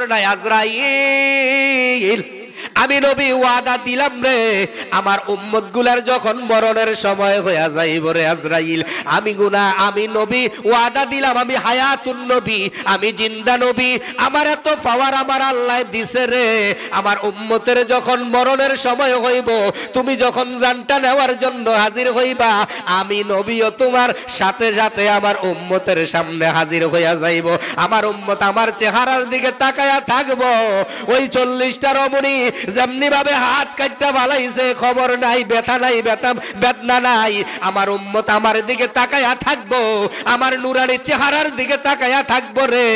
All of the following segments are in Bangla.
নাই আজরাইল আমি নবী ওয়াদা দিলাম রে আমার উম্মত গুলার যখন মরণের সময় হইয়া যাইব রে আজরাইল আমি নবী ওয়াদা দিলাম আমি হায়াতুন নবী আমি জিন্দা নবী আমার এত পাওয়ার আমার আল্লাহ দিছে রে আমার উম্মতের যখন মরণের সময় হইব তুমি যখন জানটা নেওয়ার জন্য হাজির হইবা আমি নবীও তোমার সাথে সাথে আমার উম্মতের সামনে হাজির হইয়া যাইব আমার উম্মত আমার চেহারার দিকে তাকায়া থাকবো ওই 40টা রমণী যেমনি ভাবে হাত কাটটা বালাইছে খবর নাই ব্যথা নাই বেদনা নাই আমার উম্মত আমার দিকে তাকায়া থাকবো আমার নুরানি চেহারার দিকে তাকায়া থাকবো রে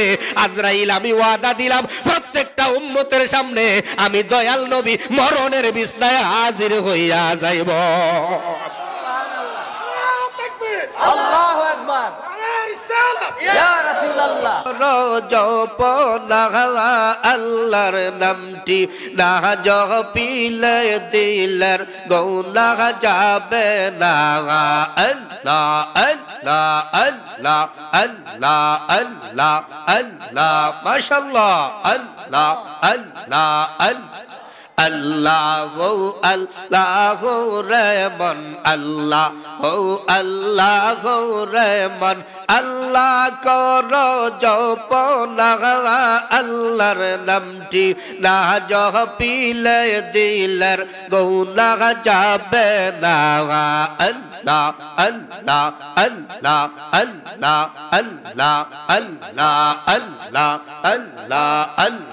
আজরাইল আমি ওয়াদা দিলাম প্রত্যেকটা উম্মতের সামনে আমি দয়াল নবী মরণের বিছনায় হাজির হইয়া যাইব আল্লাহু আকবার ইয়া রাসূলুল্লাহ রজপনা আল্লাহর নামটি না জপিলে দিলের গৌনা যাবে না আল্লাহ আল্লাহ আল্লাহ আল্লাহ আল্লাহ আল্লাহ মাশাআল্লাহ আল্লাহ আল্লাহ আল্লাহ আল্লাহ রহমান আল্লাহ আল্লাহ রহমান আল্লাহ করো জপনা আল্লাহর নামটি না জপিলে দিলের গৌনা যাবে না আল্লাহ আল্লাহ আল্লাহ আল্লাহ আল্লাহ আল্লাহ আল্লাহ আল্লাহ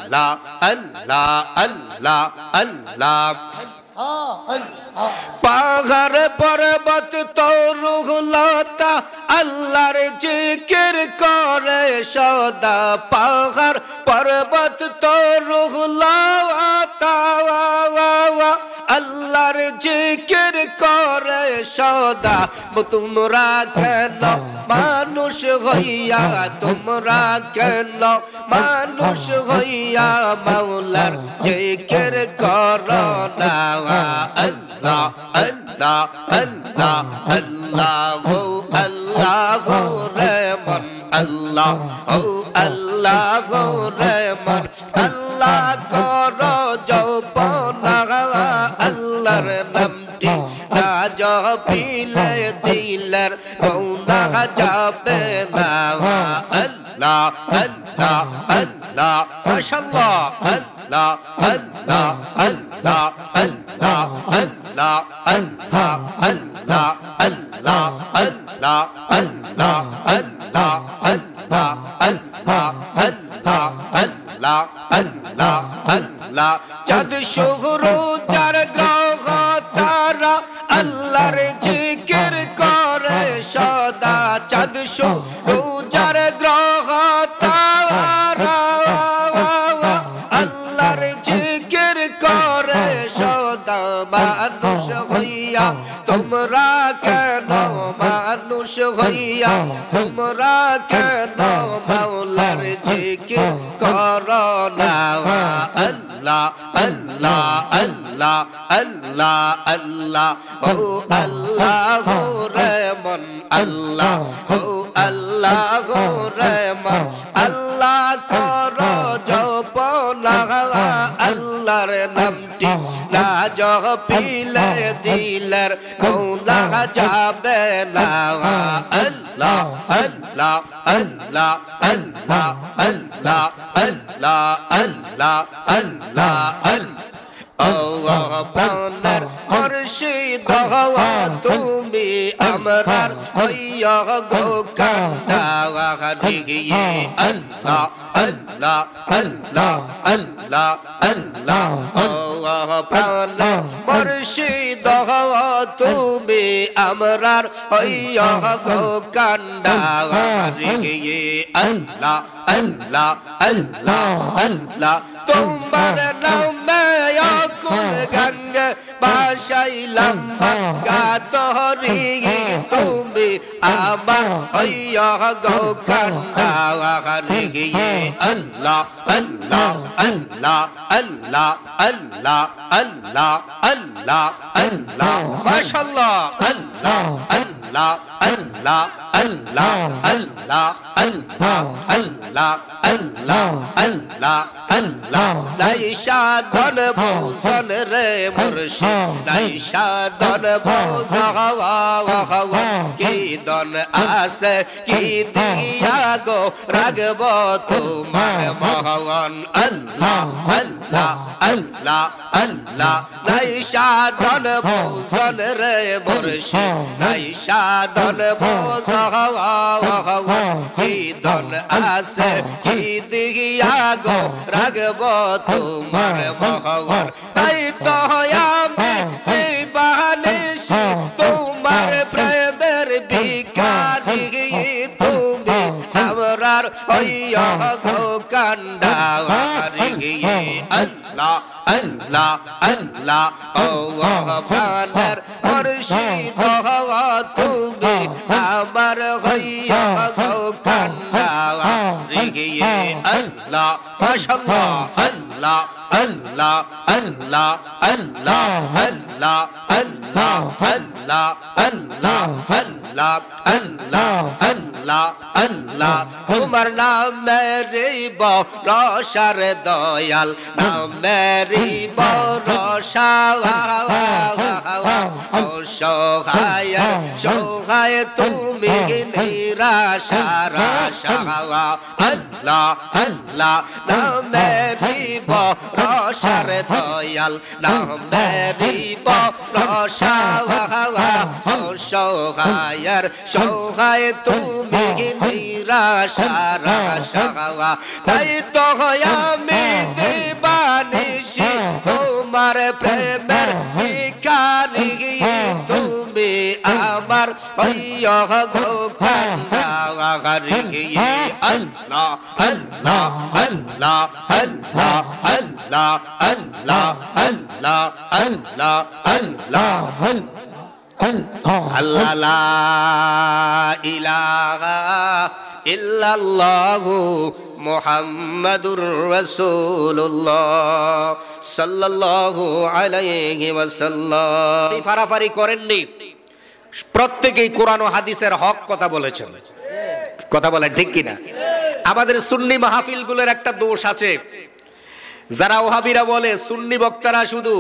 আল্লাহ আল্লাহ আল্লাহ আল্লাহ পাহাড় পর্বত তরুলতা আল্লাহর জিকির করে সদা পাহাড় পর্বত তরুলতা আল্লাহর জিকির করে সদা তোমরা কেন মানুষ হইয়া তোমরা কেন মানুষ হইয়া মাওলার জিকির করো না আল্লাহ আল্লাহ আল্লাহ আল্লাহ আল্লাহ রহমান আল্লাহ আল্লাহ রহমান আল্লাহ করো জপনা আল্লাহর নামটি না জপিলে দিলের গৌনা যাবে না আল্লাহ আল্লাহ আল্লাহ মাশাআল্লাহ আল্লাহ আল্লাহ আল্লাহ আল্লাহ আল্লাহ আল্লাহ আল্লাহ আল্লাহ আল্লাহ আল্লাহ আল্লাহ আল্লাহ আল্লাহ আল্লাহ আল্লাহ আল্লাহ আল্লাহ চাঁদ শুরু যার গ্রহ তারা আল্লাহর জিকির করে সদা চাঁদ শুরু যার গ্রহ তারা আল্লাহর জিকির করে সদা মানুষ হইয়া তোমরা কেন মানুষ হইয়া তোমরা কেন মাওলার জিকির করো না আল্লাহ আল্লাহ আল্লাহ আল্লাহ আল্লাহ ও আল্লাহ রহমান আল্লাহ ও আল্লাহ রহমান আল্লাহ করো জপনা আল্লাহর নামটি না জপিলে দিলের গৌনা যাবে না আল্লাহ আল্লাহ আল্লাহ আল্লাহ আল্লাহ আল্লাহ আল্লাহ আল্লাহ আল্লাহ প্রাণের মুর্শিদ হওয়া তুমি আমরার হইয়া গো কান্দা দিগিয়ে আল্লাহ আল্লাহ আল্লাহ আল্লাহ আল্লাহ আল্লাহ প্রাণের মুর্শিদ হওয়া তুমি আমরার হইয়া গো কান্দা দিগিয়ে আল্লাহ আল্লাহ আল্লাহ আল্লাহ তোমার নামে আকুল গঙ্গে বাসাইলাম গাতরি তুমি আমার হইয়া গো কান্দা দিগিয়ে আল্লাহ আল্লাহ আল্লাহ আল্লাহ আল্লাহ আল্লাহ আল্লাহ আল্লাহ মাশাআল্লাহ আল্লাহ আল্লাহ আল্লাহ আল্লাহ আল্লাহ আল্লাহ আল্লাহ আল্লাহ আল্লাহ আল্লাহ নাই সাধন ভোজন রে মুর্শিদ নাই সাধন ভোজন কি দন আছে কি দিয়া গো রাগব তোমার মহান আল্লাহ আল্লাহ আল্লাহ আল্লাহ নাই সাধন ভোজন রে মুর্শিদ নাই সাধন ভোজন কি দন আছে কি দিয়া গো রাগব তোমার মহান তাই তো আমি বানিশি তোমার প্রেমের ভিখারি তুমি আমরার হইয়া গো কান্ডারি আল্লাহ আল্লাহ আল্লাহ ও ভানের মুর্শিদ তুমি আমার হইয়া গো কান্ডারি আল্লাহ মাশাআল্লাহ আল্লাহ আল্লাহ আল্লাহ আল্লাহ আল্লাহ আল্লাহ আল্লাহ আল্লাহ আল্লাহ আল্লাহ আল্লাহ আল্লাহ তোমার নামেরই বরসার দয়াল নামেরই বরসা সহায় সহায় তুমি নিরাশার আশা আল্লাহ আল্লাহ নামেরই বরসার দয়াল নামেরই বরসা সহায়ের সহায় তুমি নিরাশার আশা তাই তো আমি দিবানিশি তোমার প্রেমের ভিখারি তুমি আমার হইয়া গো কান্ডারি আল্লাহ আল্লাহ আল্লাহ আল্লাহ আল্লাহ আল্লাহ আল্লাহ আল্লাহ আল্লাহ আল্লাহ লা ইলাহা ইল্লাল্লাহু মুহাম্মাদুর রাসূলুল্লাহ সাল্লাল্লাহু আলাইহি ওয়াসাল্লাম ফারাফারি করেননি প্রত্যেকই কোরআন ও হাদিসের হক কথা বলেছেন কথা বলেন ঠিক কি না আমাদের সুন্নি মাহফিলগুলোর একটা দোষ আছে যারা ওহাবিরা বলে সুন্নি বক্তারা শুধু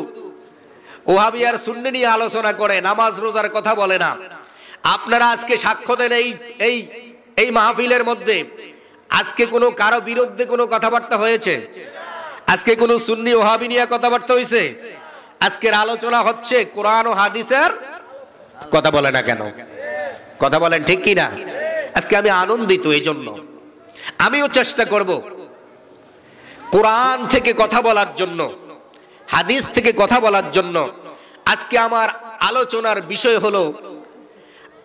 ওহাবি আর সুন্নি নিয়ে আলোচনা করে নামাজ রোজার কথা বলে না আপনারা আজকে সাক্ষ্য দেন এই মাহফিলের মধ্যে আজকে কোনো কারো বিরুদ্ধে কোনো কথাবার্তা হয়েছে আজকে কোনো সুন্নি ওহাবি নিয়ে কথাবার্তা হয়েছে আজকের আলোচনা হচ্ছে কোরআন ও হাদিসের কথা বলে না কেন কথা বলেন ঠিক কি না আজকে আমি আনন্দিত এই জন্য আমিও চেষ্টা করব কোরআন থেকে কথা বলার জন্য হাদিস থেকে কথা বলার জন্য আজকে আমার আলোচনার বিষয় হলো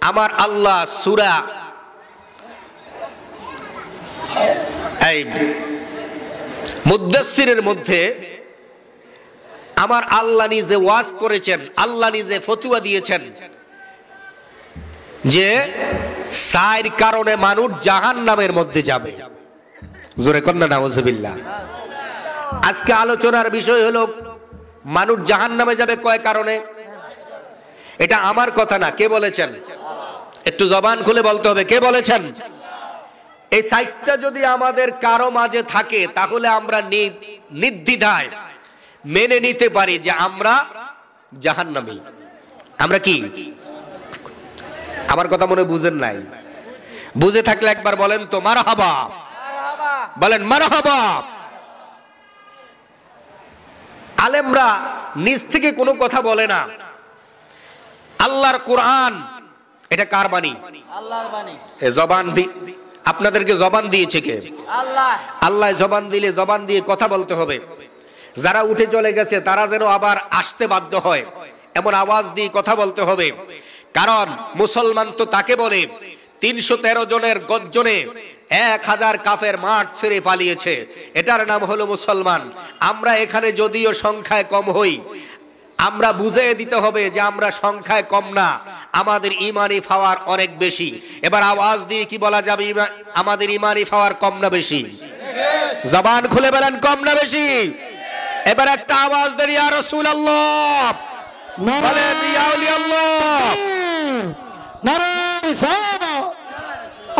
আমার আল্লাহ সূরা এই মুদ্দাসসিরের মধ্যে আমার আল্লাহ নিজে ওয়াজ করেছেন আল্লাহ নিজে ফতোয়া দিয়েছেন যে চার কারণে মানুষ জাহান্নামের মধ্যে যাবে জোরে কন্না নাউজুবিল্লাহ আজকে আলোচনার বিষয় হলো মানুষ জাহান্নামে যাবে কয় কারণে এটা আমার কথা না কে বলেছেন একটু জবান খুলে বলতে হবে কে বলেছেন এই সাইটটা যদি আমাদের কারো মাঝে থাকে তাহলে আমরা নির্দ্বিধায় মেনে নিতে পারি যে আমরা জাহান্নামী আমরা কি আমার কথা মনে বুঝেন নাই বুঝে থাকলে একবার বলেন তো মারহাবা বলেন মারহাবা আলেমরা নিজ থেকে কোনো কথা বলে না আল্লাহর কোরআন এটা কার বাণী আল্লাহর বাণী এ জবান আপনাদেরকে জবান দিয়েছে কে আল্লাহ আল্লাহ জবান দিলে জবান দিয়ে কথা বলতে হবে যারা উঠে চলে গেছে তারা যেন আবার আসতে বাধ্য হয় এমন আওয়াজ দিয়ে কথা বলতে হবে কারণ মুসলমান তো তাকে বলে 313 জনের গর্জনে 1000 কাফের মাঠ ছেড়ে পালিয়েছে এটার নাম হলো মুসলমান আমরা এখানে যদিও সংখ্যায় কম হই আমরা বুঝিয়ে দিতে হবে যে আমরা সংখ্যায় কম না আমাদের ইমানি পাওয়ার অনেক বেশি এবার আওয়াজ দিয়ে কি বলা যাবে আমাদের ইমানি পাওয়ার কম না বেশি জবান খুলে বলেন কম না বেশি এবার একটা আওয়াজ দেন ইয়া রাসূলুল্লাহ বলেন ইয়া আউলি আল্লাহ নারায়ে রিসালাত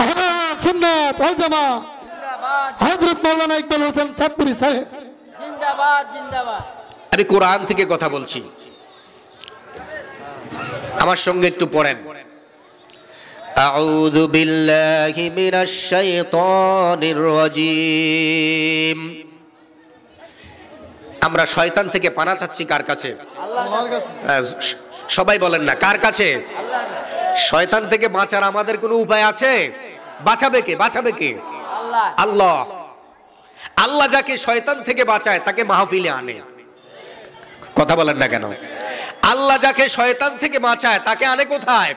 আহলে সুন্নাত ওয়াল জামাত জিন্দাবাদ হযরত মাওলানা ইকবাল হোসেন চাঁদপুরি সাহেব জিন্দাবাদ জিন্দাবাদ। আমি কোরআন থেকে কথা বলছি, আমার সঙ্গে একটু পড়েন। আউযু বিল্লাহি মিনাশ শাইতানির রাজীম। আমরা শয়তান থেকে পানা চাচ্ছি কার কাছে? আল্লাহর কাছে। সবাই বলেন না, কার কাছে? আল্লাহর কাছে। শয়তান থেকে বাঁচার আমাদের কোনো উপায় আছে? বাঁচাবে কে? বাঁচাবে কে? আল্লাহ। আল্লাহ। আল্লাহ যাকে শয়তান থেকে বাঁচায় তাকে মাহফিলে আনে। কথা বলেন না কেন? আল্লাহ যাকে শয়তান থেকে বাঁচায় তাকে আনে কোথায়?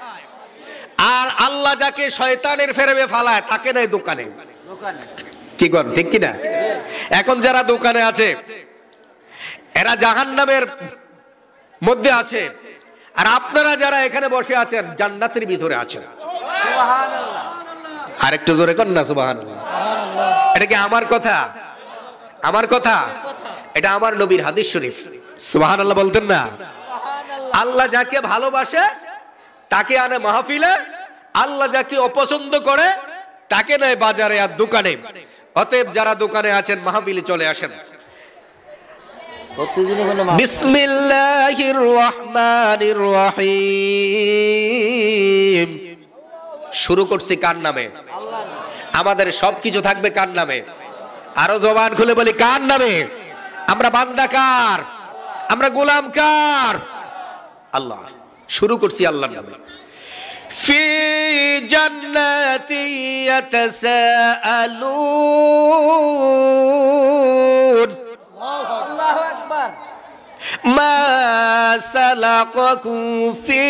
আর আল্লাহ যাকে শয়তানের ফেরেবে ফালায় তাকে নেয় দোকানে। দোকানে। কি করেন, ঠিক কিনা? এখন যারা দোকানে আছে এরা জাহান্নামের মধ্যে আছে, আর আপনারা যারা এখানে বসে আছেন জান্নাতের ভিতরে আছেন। সুবহানাল্লাহ। আরেকটু জোরে কর না সুবহানাল্লাহ। এটা কি আমার কথা? আমার কথা? এটা আমার নবীর হাদিস শরীফ। সুবহানাল্লাহ বলতেন না? সুবহানাল্লাহ। আল্লাহ যাকে ভালোবাসে তাকে আনে মাহফিলে, আল্লাহ যাকে অপছন্দ করে তাকে নেয় বাজারে আর দোকানে। অতএব যারা দোকানে আছেন মাহফিলে চলে আসেন। প্রতিদিনই কোনো বিসমিল্লাহির রহমানির রহিম। শুরু করছি কার নামে? আল্লাহ। আমাদের সবকিছু থাকবে কার নামে? আরো জবান খুলে বলি, কার নামে? আমরা বান্দা কার? আমরা গোলাম কার? আল্লাহ। শুরু করছি আল্লাহর নামে। ফি জান্নাতি ইয়াতাসাআলুন। আল্লাহু আকবার। মা সালাকাকুম ফি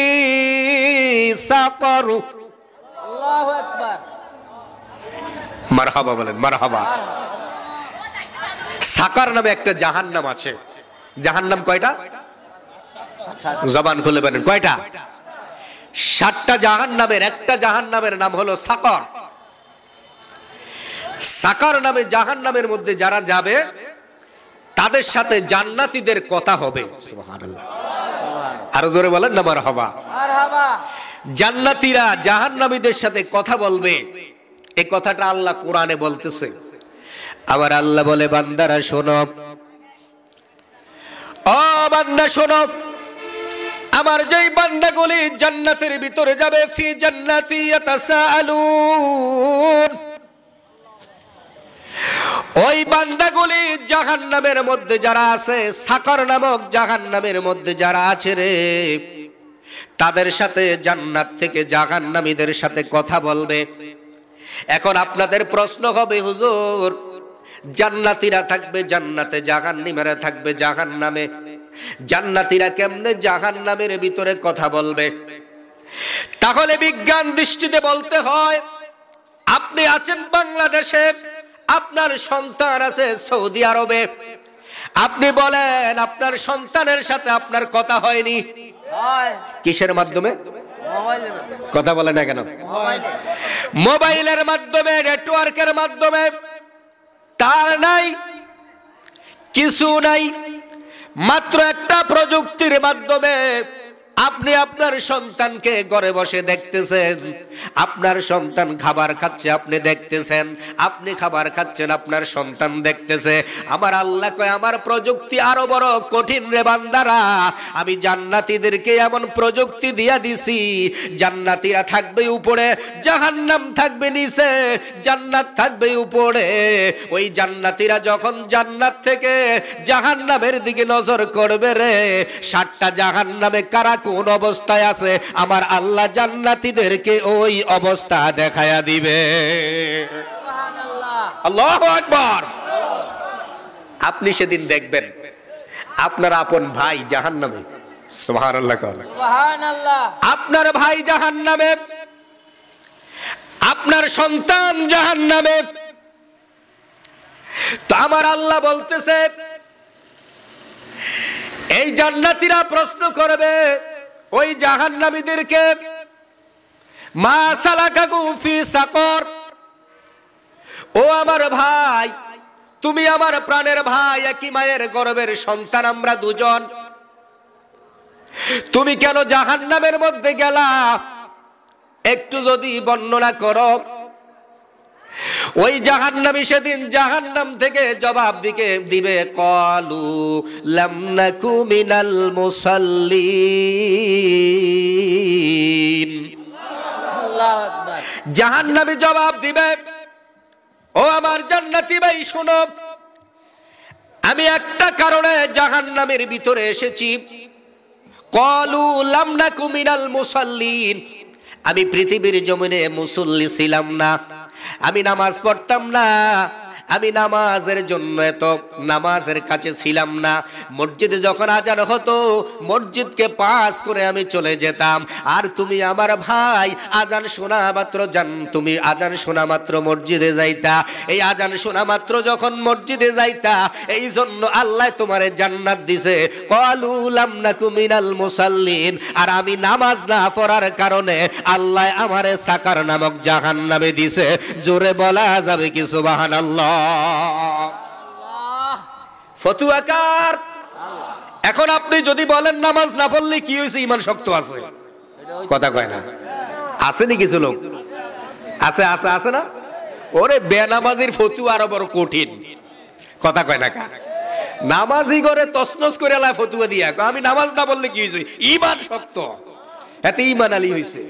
সাকার। আল্লাহু আকবার। মারহাবা বলেন, মারহাবা। সাকার নামে একটা জাহান্নাম আছে। জাহান্নাম কয়টা? জবান খুলে বলেন, কয়টা? 7টা জাহান্নামের একটা জাহান্নামের নাম হলো সাকার। সাকার নামে জাহান্নামের মধ্যে যারা যাবে তাদের সাথে জান্নাতীদের কথা হবে। সুবহানাল্লাহ। আরো জোরে বলেন না মারহাবা। মারহাবা। জান্নাতীরা জাহান্নামীদের সাথে কথা বলবে, এই কথাটা আল্লাহ কোরআনে বলতেছে। আবার আল্লাহ বলে, বান্দারা শোনো, ও বান্দা শোনো, আমার যেই বান্দাগুলি জান্নাতের ভিতরে যাবে, ফি জান্নাতি ইয়াতাসাআলুন, ওই বান্দাগুলি জাহান্নামের মধ্যে যারা আছে, সাকার নামক জাহান্নামের মধ্যে যারা আছে রে, তাদের সাথে জান্নাত থেকে জাহান্নামীদের সাথে কথা বলবে। এখন আপনাদের প্রশ্ন হবে, হুজুর জান্নাতীরা থাকবে জান্নাতে, জাহান্নামীরা থাকবে জাহান্নামে, জান্নাতীরা কেমনে জাহান্নামের ভিতরে কথা বলবে? তাহলে বিজ্ঞান দৃষ্টিতে বলতে হয়, আপনি আছেন বাংলাদেশে, আপনার সন্তান আছে সৌদি আরবে, আপনি বলেন আপনার সন্তানের সাথে আপনার কথা হয়নি? হয়। কিসের মাধ্যমে? মোবাইলের মাধ্যমে। কথা বলে না কেন? মোবাইলে। মোবাইলের মাধ্যমে, নেটওয়ার্কের মাধ্যমে। তার নাই, কিছু নাই, মাত্র একটা প্রযুক্তির মাধ্যমে আপনি আপনার সন্তানকে ঘরে বসে দেখতেছেন। আপনার সন্তান খাবার খাচ্ছে, আপনি দেখতেছেন। আপনি খাবার খাচ্ছেন, আপনার সন্তান দেখতেছে। আমার আল্লাহ কয়, আমার প্রযুক্তি আরো বড় কঠিন রে বান্দারা। আমি জান্নাতীদেরকে এমন প্রযুক্তি দিয়া দিছি, জান্নাতীরা থাকবে উপরে, জাহান্নাম থাকবে নিচে, জান্নাত থাকবে উপরে। ওই জান্নাতীরা যখন জান্নাত থেকে জাহান্নামের দিকে নজর করবে রে, 7টা জাহান্নামে কারা কোন অবস্থায় আছে, আমার আল্লাহ জান্নাতীদেরকে ওই অবস্থা দেখায়া দিবে। সুবহানাল্লাহ। আল্লাহু আকবার। আপনি সেদিন দেখবেন আপনার আপন ভাই জাহান্নামে। সুবহানাল্লাহ। সুবহানাল্লাহ। আপনার ভাই জাহান্নামে, আপনার সন্তান জাহান্নামে। তো আমার আল্লাহ বলতেছে, এই জান্নাতীরা প্রশ্ন করবে ওই জাহান্নামীদেরকে, মা সালাকাকুম ফি সাকর, ও আমার ভাই, তুমি আমার প্রাণের ভাই, একই মায়ের গর্ভের সন্তান আমরা দুজন, তুমি কেন জাহান্নামের মধ্যে গেলা? একটু যদি বর্ণনা করো। ওই জাহান্নামী সেদিন জাহান্নাম থেকে জবাব দিবে ক্বালু লাম নাকু মিনাল মুসাল্লিন। আল্লাহু আকবার। জাহান্নামী জবাব দিবে, ও আমার জান্নাতি ভাই শোনো, আমি একটা কারণে জাহান্নামের ভিতরে এসেছি। ক্বালু লাম নাকু মিনাল মুসাল্লিন, আমি পৃথিবীর জমিনে মুসল্লি ছিলাম না, আমি নামাজ পড়তাম না, আমি নামাজের জন্য এত নামাজের কাছে ছিলাম না। মসজিদে যখন আজান হতো মসজিদকে পাস করে আমি চলে যেতাম, আর তুমি আমার ভাই আজান শোনা মাত্র তুমি আজান শোনা মাত্র মসজিদে যাইতা। এই আজান শোনা মাত্র যখন মসজিদে যাইতা, এই জন্য আল্লাহ তোমারে জান্নাত দিছে। ক্বালু লাম নাকু মিনাল মুসাল্লিন, আর আমি নামাজ না পড়ার কারণে আল্লাহ আমারে সাকার নামক জাহান্নামে দিছে। জোরে বলা যাবে কি সুবহানাল্লাহ। ফতুয়াকার। এখন আপনি যদি বলেন নামাজ না পড়লে কি হয়েছে, ইমান শক্ত আছে, কথা কয় না। আসেনি কিছু লোক, আছে আছে আছে না? ওরে বেনামাজির ফতুয়া আরো বড় কঠিন, কথা কয় না। নামাজি করে তসনস করে আল্লাহ ফতুয়া দিয়া আমি নামাজ না পড়লে কি হয়েছে, ইমান শক্ত, এতে ইমান আলী হয়েছে,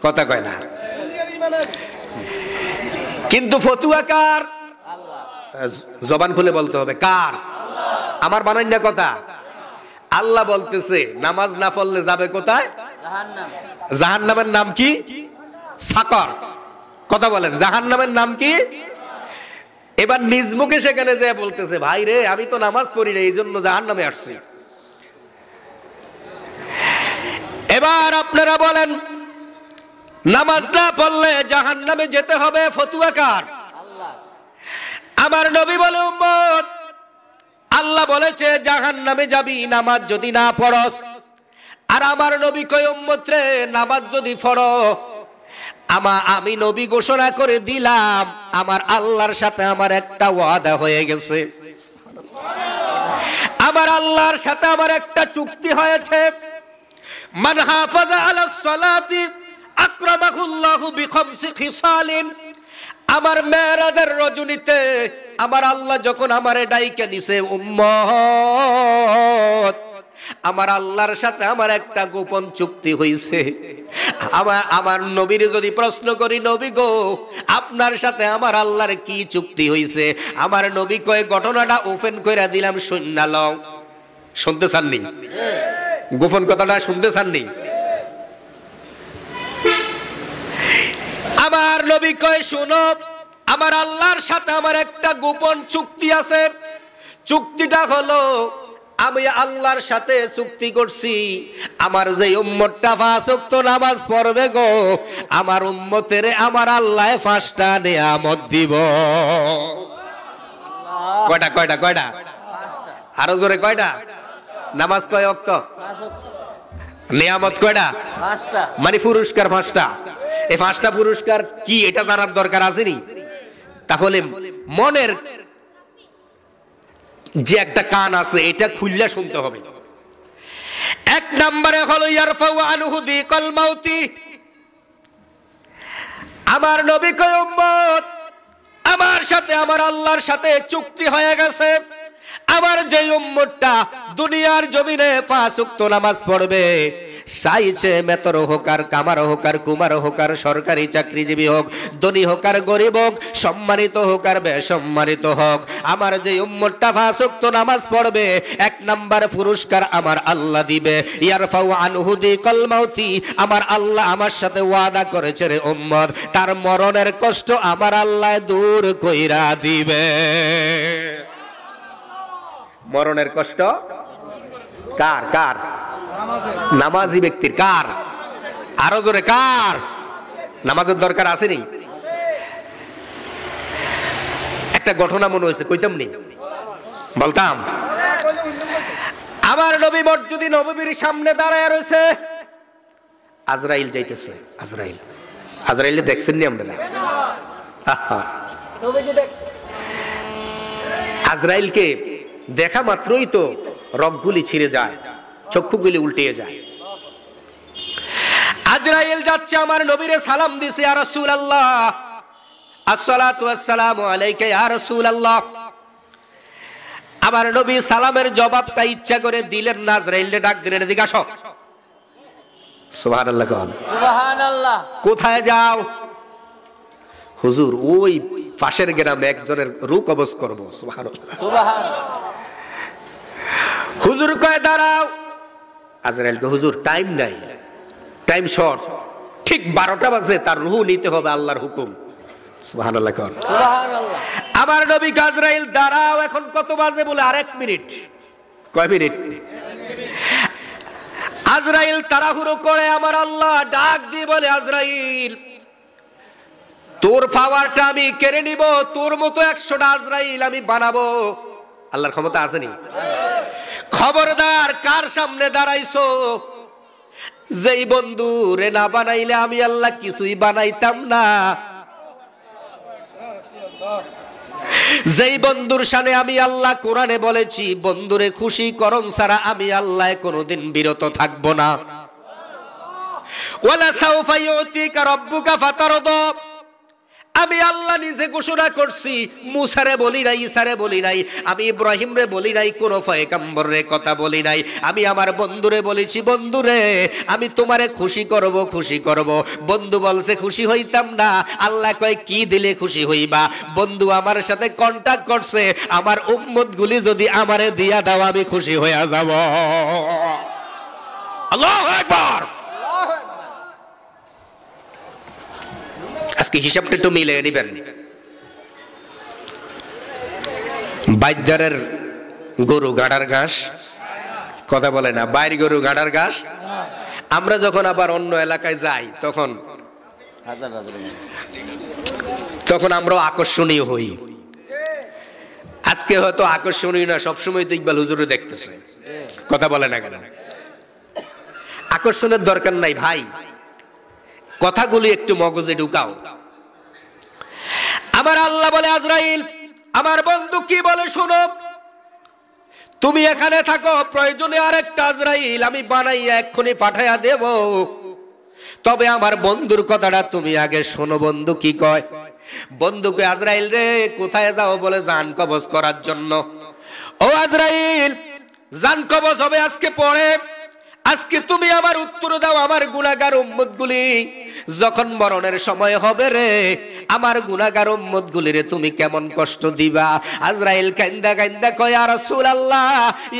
কথা কয় না। কিন্তু ফতুয়াকার, জবান খুলে বলতে হবে কার? আমার বানাই না কথা। আল্লাহ বলতেছে নামাজ না পড়লে যাবে কোথায়? জাহান্নাম। জাহান্নামের নাম কি? সাকর। কথা বলেন, জাহান্নামের নাম কি? এবার নিজ মুখে সেখানে যে বলতেছে, ভাই রে আমি তো নামাজ পড়ি না, এই জন্য জাহান্নামে আসছি। এবার আপনারা বলেন নামাজ না পড়লে জাহান্নামে যেতে হবে, ফতুয়াকার? আমার নবী বলে উম্মত, আল্লাহ বলেছে জাহান্নামে যাবি নামাজ যদি না পড়স। আর আমার নবী কয় উম্মত রে, নামাজ যদি পড়ো, আমি নবী ঘোষণা করে দিলাম আমার আল্লাহর সাথে আমার একটা ওয়াদা হয়ে গেছে, আমার আল্লাহর সাথে আমার একটা চুক্তি হয়েছে। মান হাফাযা আলাস সালাতি আকরামাহুল্লাহু বিখামসি খিসালিন। আমার মেরাজের রজনীতে আমার আল্লাহ যখন আমারে ডাইকে নিছে, উম্মত আমার আল্লাহর সাথে আমার একটা গোপন চুক্তি হইছে। আমার নবীর যদি প্রশ্ন করি, নবী গো আপনার সাথে আমার আল্লাহর কি চুক্তি হইছে, আমার নবী কয় ঘটনাটা ওপেন কইরা দিলাম, শুননা লও। শুনতে চাননি? গোপন কথাটা শুনতে চাননি? আমার নবী কয় শুনো, আমার আল্লাহর সাথে আমার একটা গোপন চুক্তি আছে। চুক্তিটা হলো আমি আল্লাহর সাথে চুক্তি করছি, আমার যে উম্মতটা 5 ওয়াক্ত নামাজ পড়বে গো, আমার উম্মতের আমার আল্লাহ 5টা নিয়ামত দিব। কয়টা কয়টা কয়টা? আরো জোরে কয়টা? নামাজ কয় ওয়াক্ত? 5 ওয়াক্ত। নিয়ামত কয়টা? 5টা। মানে পুরস্কার 5টা। এই 5টা পুরস্কার কি এটা জানার দরকার আছে নি? তাহলে মনের যে একটা কান আছে এটা খুললা শুনতে হবে। 1 নম্বরে হলো ইয়ারফাউ আনহু দিকাল মাউতি। আমার নবী কয় উম্মত আমার সাথে আমার আল্লাহর সাথে চুক্তি হয়ে গেছে, আমার যে উম্মতটা দুনিয়ার জমিনে 5 ওয়াক্ত নামাজ পড়বে, চাইছে মেতর হোক আর কামার হোক আর কুমার হোক আর সরকারি চাকরিজীবী হোক, ধনী হোক আর গরিব হোক, সম্মানিত হোক আর বেসম্মানিত হোক, আমার যে উম্মতটা 5 ওয়াক্ত নামাজ পড়বে 1 নাম্বার পুরস্কার আমার আল্লাহ দিবে। ইয়ারফাউ আনহু দিকাল মাউতি, আমার আল্লাহ আমার সাথে ওয়াদা করেছে রে উম্মত, তার মরণের কষ্ট আমার আল্লাহ দূর কইরা দিবে। মরণের কষ্ট কার? কার? নামাজি ব্যক্তির। কার? আরো জোরে কার? নামাজের দরকার আসেনি? একটা ঘটনা মনে হয়েছে, কইতাম নি? বলতাম। আমার নবী মসজিদে নববীর সামনে দাঁড়ায় রয়েছে, আজরাইল যাইতেছে। আজরাইল, আজরাইল দেখছেন নি আমরা? আজরাইলকে দেখা মাত্রই তো রগগুলি ছিঁড়ে যায়, চক্ষুগুলি উল্টে যায়। আজরাইল যাচ্ছে, আমার নবীরে সালাম দিছে, ইয়া রাসূলুল্লাহ আসসালাতু ওয়াসসালামু আলাইকা ইয়া রাসূলুল্লাহ। আমার নবী সালামের জবাবটা ইচ্ছা করে দিলেন না, আজরাইলকে ডাক দিলেন, এদিকে আসো। সুবহানাল্লাহ। সুবহানাল্লাহ। কোথায় যাও? হুজুর ওই পাশের গ্রামে একজনের রূহ কবজ করব। সুবহানাল্লাহ সুবহানাল্লাহ। হুজুর কয় দাঁড়াও। আজরাইল কয় হুজুর টাইম নাই, টাইম শর্ট, ঠিক 12টা বাজে তার রূহ নিতে হবে, আল্লাহর হুকুম। সুবহানাল্লাহ। সুবহানাল্লাহ। আমার নবী আজরাইল দাঁড়াও, এখন কত বাজে? বলে আর 1 মিনিট। কয় মিনিট? আজরাইল তাড়াহুড়ো করে আমার আল্লাহ ডাক দিয়ে বলে, আজরাইল তোর পাওয়ারটা আমি কেড়ে নিব, তোর মতো 100টা আজরাইল আমি বানাবো। আল্লাহর ক্ষমতা আসেনি? খবরদার, কার সামনে দাঁড়াইছো? যেই বন্ধু রে না বানাইলে আমি আল্লাহ কিছুই বানাইতাম না। যেই বন্ধুর সামনে আমি আল্লাহ কোরআনে বলেছি বন্ধুরে খুশি করণ ছাড়া আমি আল্লাহ কোনোদিন বিরত থাকব না। ওয়ালা সাউফা ইউতিকা রাব্বুকা ফাতারদা, আমি আল্লাহ নিজে ঘোষণা করছি। মুসারে বলি নাই, ঈসারে বলি নাই, আমি ইব্রাহিম রে বলি নাই, কোন পয়গম্বরের কথা বলি নাই। আমি আমার বন্ধুরে বলেছি, বন্ধুরে আমি তোমারে খুশি করব, খুশি করব। বন্ধু বলছে খুশি হইতাম না। আল্লাহ কয় কি দিলে খুশি হইবা? বন্ধু আমার সাথে কন্টাক্ট করছে, আমার উম্মত গুলি যদি আমারে দিয়া দাও আমি খুশি হইয়া যাব। আল্লাহু আকবার। আজকে হিসাবটা একটু মিলে নিবেন। বাইজারের গরু গাড়ার ঘাস, কথা বলে না, বাইর গরু গাড়ার ঘাস। আমরা যখন আবার অন্য এলাকায় যাই তখন আমরাও আকর্ষণীয় হই। আজকে হয়তো আকর্ষণীয় না, সবসময় তো ইকবাল হুজুরে দেখতেছে, কথা বলে না কেন? আকর্ষণের দরকার নাই ভাই, কথাগুলি একটু মগজে ঢুকাও। আমার আল্লাহ বলে, আজরাইল আমার বন্ধু কি বলে শোনো, তুমি এখানে থাকো, প্রয়োজনে আরেকটা আজরাইল আমি বানাইয়া এক্ষুনি পাঠাইয়া দেব। তবে আমার বন্ধুর কথাটা তুমি আগে শোনো। বন্ধু কি কয়? বন্ধুকে, আজরাইল রে কোথায় যাও? বলে জান কবজ করার জন্য। ও আজরাইল, জান কবজ হবে আজকে পরে। আজকে তুমি আমার উত্তর দাও, আমার গুনাহগার উম্মতগুলি যখন মরণের সময় হবে রে, আমার গুনাহগার উম্মতগুলিরে তুমি কেমন কষ্ট দিবা? আজরাইল কান্দা কান্দা কয়, ইয়া রাসূলুল্লাহ,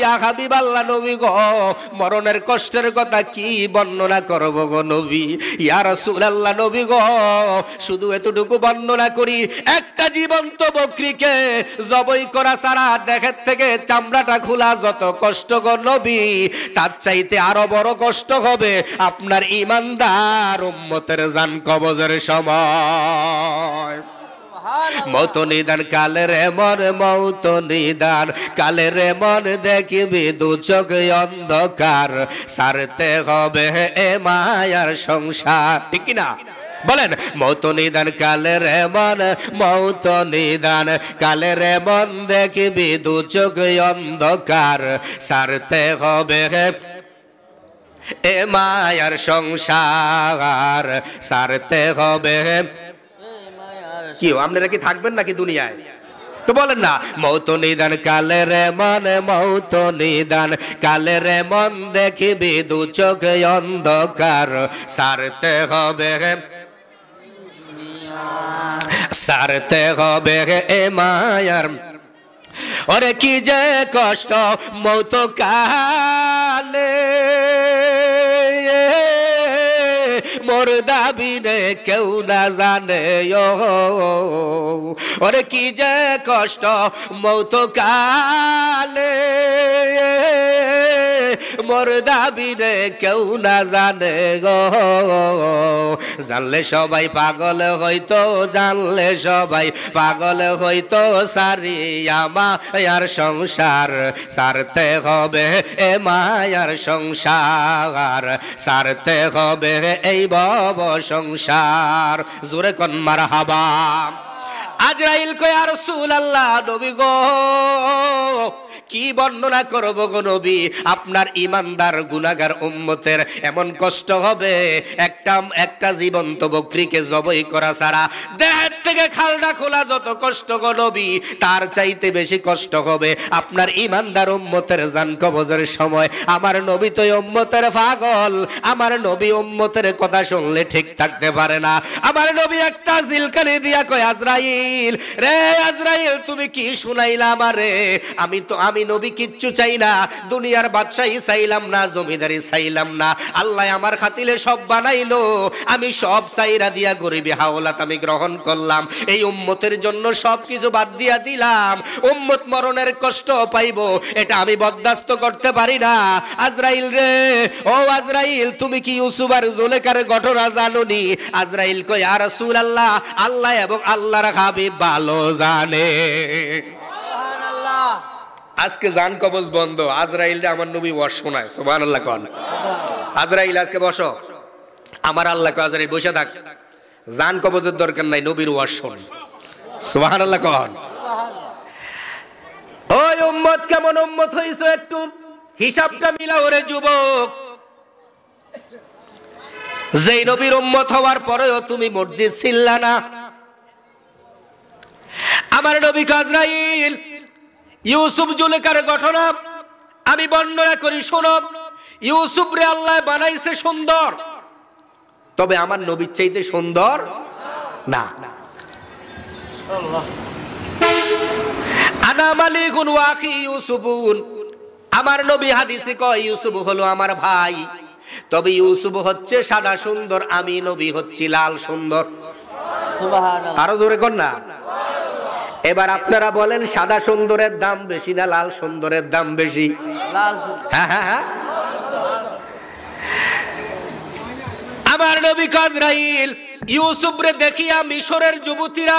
ইয়া হাবিবাল্লাহ, নবী গো, মরণের কষ্টের কথা কি বর্ণনা করব গো নবী? ইয়া রাসূলুল্লাহ, নবী গো, শুধু এতটুকু বর্ণনা করি, একটা জীবন্ত বকরিকে জবাই করা ছাড়া দেহের থেকে চামড়াটা খোলা যত কষ্ট গো নবী, তার চাইতে আরো বড় কষ্ট হবে আপনার ঈমানদার উম্মতের জান কবজের সময়। মৌত নিদান কালে রে মন, মৌত নিদান কালে রে মন, দেখিবি দু চোখ অন্ধকার, সারতে হবে এ মায়ার সংসার। ঠিক কিনা বলেন? মৌত নিদান কালে রে মন, মৌত নিদান কালে রে মন, দেখিবি দু চোখ অন্ধকার, সারতে হবে এ মায়ার সংসার, সারতে হবে। কি আপনারা কি থাকবেন নাকি দুনিয়ায়? তো বলেন না, মৌত নিদান কালে রে মন, মৌত নিদান কালে রে মন, দেখিবি দু চোখ অন্ধকার, সারতে হবে, সারতে হবে এ মায়ার। ওরে কি যে কষ্ট মৌত কালে, মোর দাবি নে কেউ না জানে। ওরে কি যে কষ্ট মৌত কালে, মোর দাবি নে কেউ না জানে গো। জানলে সবাই পাগল হইতো, জানলে সবাই পাগল হইতো, সারিয়া মায়ার সংসার, সারতে হবে এ মায়ার সংসার, সারতে হবে এই ভব সংসার। জোরে কোন মারহাবা। আজরাইল কয়, ইয়া রাসূলুল্লাহ, নবী গো, কি বর্ণনা করব গো নবী, আপনার ইমানদার গুনাহগার উম্মতের এমন কষ্ট হবে, একটা জীবন্ত বকরিকে জবাই করা ছাড়া দেহের থেকে খালটা খোলা যত কষ্ট গো নবী, তার চাইতে বেশি কষ্ট হবে আপনার ইমানদার উম্মতের জান কবজের সময়। আমার নবী তো উম্মতের পাগল, আমার নবী উম্মতের কথা শুনলে ঠিক থাকতে পারে না। আমার নবী একটা জিলকানি দিয়া কয়, আজরাইল রে আজরাইল, তুমি কি শুনাইলা আমারে? আমি নবী কিচ্ছু চাই না, দুনিয়ার বাদশাহী চাইলাম না, জমিদারি চাইলাম না, আল্লাহ আমার খাতিলে সব বানাইলো, আমি সব চাইরা দিয়া গরিবী হাওলাত আমি গ্রহণ করলাম, এই উম্মতের জন্য সব কিছু বাদ দিয়া দিলাম। উম্মত মরণের কষ্ট পাইবো এটা আমি বরদাস্ত করতে পারি না। আজরাইল রে, ও আজরাইল, তুমি কি ইউসুফ আর জুলেখার ঘটনা জানোনি? আজরাইল কয়, ইয়া রাসূলুল্লাহ, আল্লাহ এবং আল্লাহর হাবিব ভালো জানে। সুবহানাল্লাহ। আজকে জান কবজ বন্ধ, আজরাইল আমার নবী ওয়াজ শোনায়। সুবহানাল্লাহ কোন। আজরাইল আজকে বসো, আমার আল্লাহ কয় আজরাইল বসে থাক, জান কবজের দরকার নাই, নবীর ওয়াজ শোন। সুবহানাল্লাহ কোন। ওই উম্মত কেমন উম্মত হইছো, একটু হিসাবটা মিলাও রে যুবক। যেই নবীর উম্মত হওয়ার পরেও তুমি মসজিদ ছিল্লা না। আমার নবী আজরাইল ইউসুফ জুলেখার ঘটনা আমি বর্ণনা করি, শোনো। ইউসুফ রে আল্লাহ বানাইছে সুন্দর, তবে আমার নবীর চাইতে সুন্দর না। আনা মালিকুন ওয়া আখি ইউসুফুন, আমার নবী হাদিসে কয় ইউসুফ হলো আমার ভাই, তবে ইউসুফ হচ্ছে সাদা সুন্দর, আমি নবী হচ্ছি লাল সুন্দর। সুবহানাল্লাহ। আরো জোরে কর না। এবার আপনারা বলেন, সাদা সুন্দরের দাম বেশি না লাল সুন্দরের দাম বেশি? লাল। হ্যাঁ হ্যাঁ হ্যাঁ। আমার নবী আজরাইল ইউসুফ রে দেখিয়া মিশরের যুবতীরা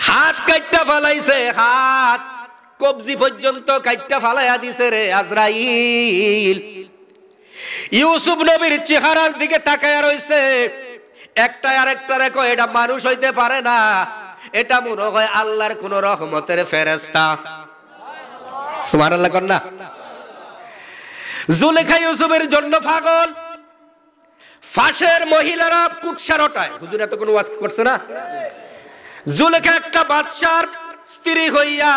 হাত কাটটা ফালাইছে, হাত কবজি পর্যন্ত কাটটা ফালাইয়া দিছে রে আজরাইল। ইউসুফ নবীর চেহারার দিকে তাকায়া রইছে, একটা আরেকটা রেখো, এটা মানুষ হইতে পারে না, এটা মনে হয় আল্লাহর কোন রহমতের ফেরেশতা। সুবহানাল্লাহ কন্যা। জুলেখা ইউসুফের জন্য পাগল, ফাঁসের মহিলারা কুৎসা রটায়। হুজুর এত কোন ওয়াজ করছে না? জুলেখা একটা বাদশার স্ত্রী হইয়া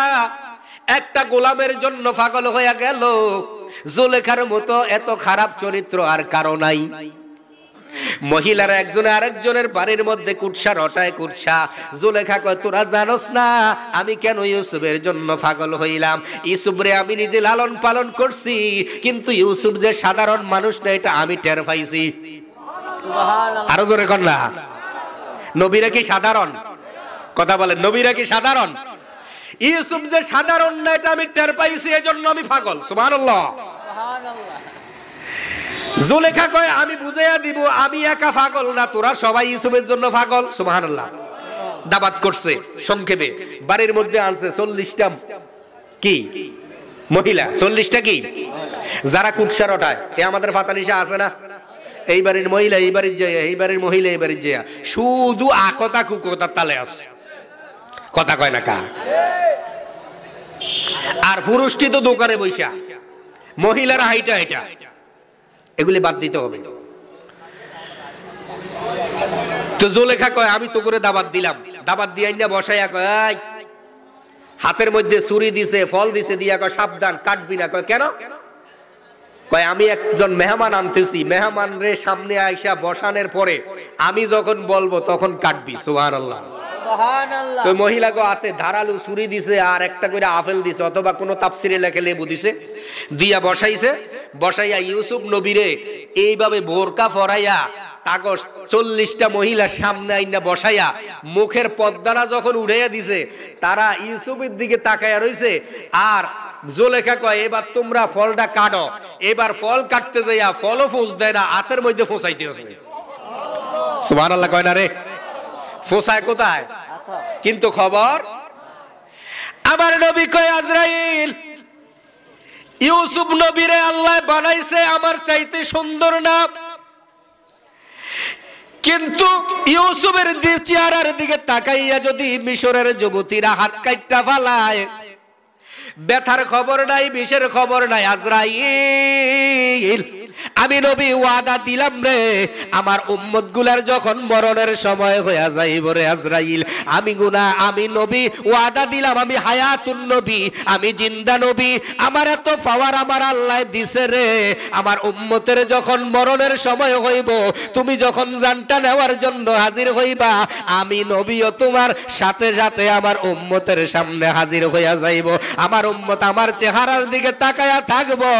একটা গোলামের জন্য পাগল হইয়া গেল। জুলেখার মতো এত খারাপ চরিত্র আর কারো নাই। মহিলারা একজনে আরেকজনের বাড়ির মধ্যে কুৎসা রটায়, কুৎসা। জুলেখা কয়, তোরা জানোস না আমি কেন ইউসুফের জন্য পাগল হইলাম? ইউসুফ রে আমি নিজে লালন পালন করছি, কিন্তু ইউসুফ যে সাধারণ মানুষ না এটা আমি টের পাইছি। সুবহানাল্লাহ। আরো জোরে কর না। নবীরা কি সাধারণ? কথা বলেন, নবীরা কি সাধারণ? ইউসুফ যে সাধারণ না এটা আমি টের পাইছি, এজন্য আমি পাগল। সুবহানাল্লাহ। সুবহানাল্লাহ। জুলেখা কয়, আমি বুঝাইয়া দিব আমি একা পাগল না, তোরা সবাই ইউসুফের জন্য পাগল। সুবহানাল্লাহ। দাবাত করছে, সংক্ষেপে বাড়ির মধ্যে আনছে 40টা কি মহিলা, 40টা কি যারা কুৎসা রটায়। এ আমাদের ফাতানিশা আছে না? এই বাড়ির মহিলা এই বাড়ির যায়, এই বাড়ির মহিলা এই বাড়ির যায়, শুধু আকতা কুকতার তালে আছে, কথা কয় না কা। আর পুরুষটি তো দোকানে বইসা, মহিলারা হাইটা হাইটা, এগুলি বাদ দিতে হবে। তো জুলেখা কয়, আমি তো করে দাবাত দিলাম, দাবাত দিয়ে না বসাইয়া কয়, হাতের মধ্যে ছুরি দিছে, ফল দিছে, দিয়া কয় সাবধান কাটবি না। কয় কেন? কয় আমি একজন মেহমান আনতেছি, মেহমান রে সামনে আইসা বসানোর পরে আমি যখন বলবো তখন কাটবি। সুবহানাল্লাহ। সুবহানাল্লাহ। তো মহিলা গো হাতে ধারালো ছুরি দিছে আর একটা করে আপেল দিছে, অথবা কোনো তাফসিরে লেখে লেবু দিছে, দিয়া বসাইছে। বসাইয়া ইউসুফ নবীরে এইভাবে বোরকা পরাইয়া কাগজ 40টা মহিলার সামনে আইনা বসাইয়া মুখের পর্দাটা যখন উড়াইয়া দিছে, তারা ইউসুফের দিকে তাকাইয়া রইছে। আর জুলেখা কয়, এবার তোমরা ফলটা কাটো। এবার ফল কাটতে যাইয়া ফলও ফোঁস দেয় না, হাতের মধ্যে ফোঁসাইতে আছে। সুবহানাল্লাহ কয় না রে? ফোঁসায় কোথায়? কিন্তু খবর আমার নবী কয়, আজরাইল ইউসুফ নবীরে আল্লাহ বানাইছে আমার চাইতে সুন্দর না, কিন্তু ইউসুফের চেহারার দিকে তাকাইয়া যদি মিশরের যুবতীরা হাত কাটটা ফালায়, ব্যথার খবর নাই, বিষের খবর নাই। আজরাইল, আমি নবী ওয়াদা দিলাম রে, আমার উম্মত গুলার যখন মরণের সময় হয়ে যাইব রে আজরাইল, আমি গুনা আমি নবী ওয়াদা দিলাম, আমি হায়াতুন নবী, আমি জিন্দা নবী, আমার এত পাওয়ার আমার আল্লাহ দিছে রে, আমার উম্মতের যখন মরণের সময় হইব, তুমি যখন জানটা নেওয়ার জন্য হাজির হইবা, আমি নবীও তোমার সাথে সাথে আমার উম্মতের সামনে হাজির হইয়া যাইব। আমার উম্মত আমার চেহারার দিকে তাকায়া থাকবো।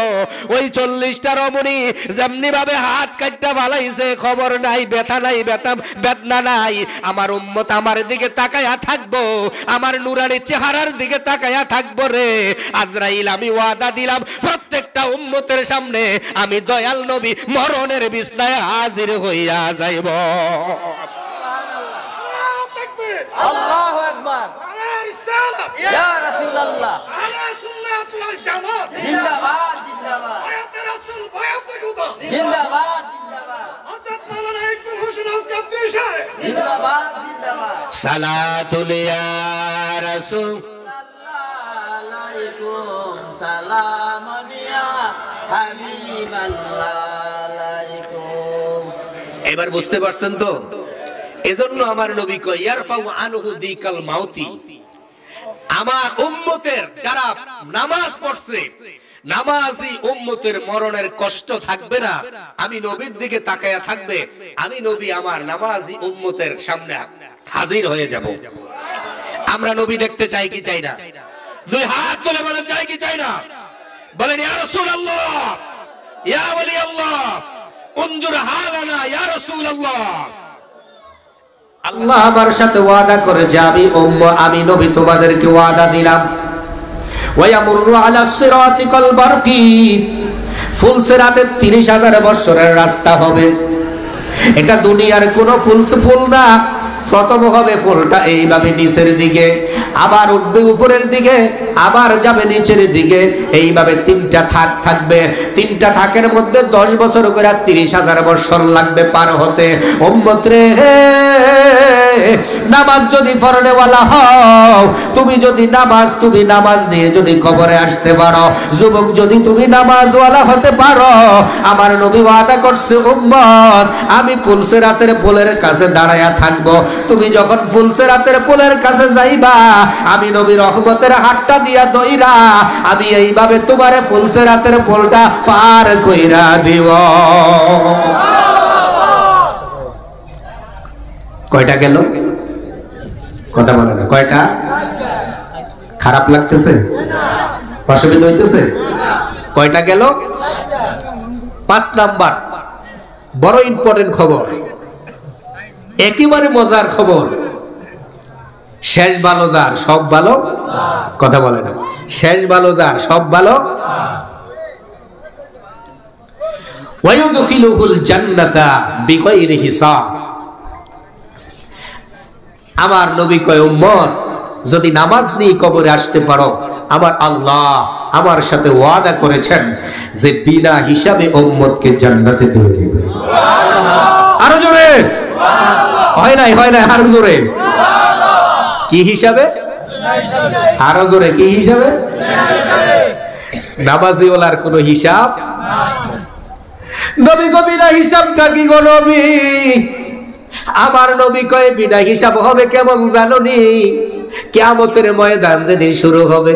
ওই 40টা রমণী যেমনি ভাবে হাত কাটটা ভালাইছে, খবর নাই, ব্যথা নাই, বেদনা নাই, আমার উম্মত আমার দিকে তাকায়া থাকবো, আমার নুরানি চেহারার দিকে তাকায়া থাকবো রে আজরাইল। আমি ওয়াদা দিলাম প্রত্যেকটা উম্মতের সামনে আমি দয়াল নবী মরণের বিছনায় হাজির হইয়া যাইব। আল্লাহু আকবার। ইয়া রাসূলুল্লাহ। জিন্দাবাদ জিন্দাবাদ জিন্দাবাদ জিন্দাবাদ জিন্দাবাদ জিন্দাবাদ। সালাতুল ইয়া রাসূল আলাইকুম সালাম ইয়া হাবিবাল্লাহ আলাইকুম। এবার বুঝতে পারছেন তো? এজন্য আমার নবী কয় ইয়ারফাউ আনহু দিকাল মাউতি, আমার উম্মতের যারা নামাজ পড়ছে, নামাজি উম্মতের মরণের কষ্ট থাকবে না, আমি নবীর দিকে তাকায়া থাকবে, আমি নবী আমার নামাজি উম্মতের সামনে হাজির হয়ে যাব। আমরা নবী দেখতে চাই কি চাই না? দুই হাত তুলে বলেন চাই কি চাই না? বলেন ইয়া রাসূলুল্লাহ, ইয়া ওলি আল্লাহ, উনজুর হালানা ইয়া রাসূলুল্লাহ। আল্লাহ আমার সাথে ওয়াদা করেছে, আমি নবী তোমাদেরকে ওয়াদা দিলাম, ওয়ায়ামুরু আলা সিরাতি কাল বারকি, ফুলসিরাতে 30,000 বছরের রাস্তা হবে। এটা দুনিয়ার কোনো ফুল না, প্রথম হবে ফুলটা এইভাবে নিচের দিকে, আবার উঠবে উপরের দিকে, আবার যাবে নিচের দিকে, এইভাবে 3টা থাক থাকবে। 3টা থাকের মধ্যে 10 বছর করে 30,000 বছর লাগবে পার হতে। উম্মত রে, নামাজ যদি পড়নেওয়ালা হও, তুমি নামাজ নিয়ে যদি কবরে আসতে পারো, যুবক যদি তুমি নামাজওয়ালা হতে পারো, আমার নবী ওয়াদা করছে উম্মত, আমি ফুলসিরাতের পোলের কাছে দাঁড়ায়া থাকবো। তুমি যখন ফুলসিরাতের পোলের কাছে যাইবা, আমি নবী রহমতের হাতটা দিয়া দইরা আমি এইভাবে তোমারে ফুলসিরাতের পোলটা পার কইরা দিব। কয়টা গেল? কথা বলে না, কয়টা? খারাপ লাগতেছে? অসুবিধা হইতেছে? কয়টা গেল? 5 নাম্বার বড় ইম্পর্টেন্ট খবর, একেবারে মজার খবর। শেষ ভালো যার সব ভালো, কথা বলে না, শেষ ভালো যার সব ভালো। ওয়ায়ুদখিলুহুল জান্নাতা বিগাইরি হিসাব। আমার নবী কয় উম্মত, যদি নামাজ নিয়ে কবরে আসতে পারো, আমার আল্লাহ আমার সাথে ওয়াদা করেছেন যে বিনা হিসাবে উম্মতকে জান্নাতে দিয়ে দিবে। আরো জোরে হয় নাই আরো জোরে। কি হিসাবে? আরো জোরে কি হিসাবে? নামাজি ওলার কোন হিসাব নবী গো, বিনা হিসাবটা কি গো নবী? আমার নবী কয় বিনা হিসাব হবে কেমন জানোনি? কিয়ামতের ময়দান যেদিন শুরু হবে,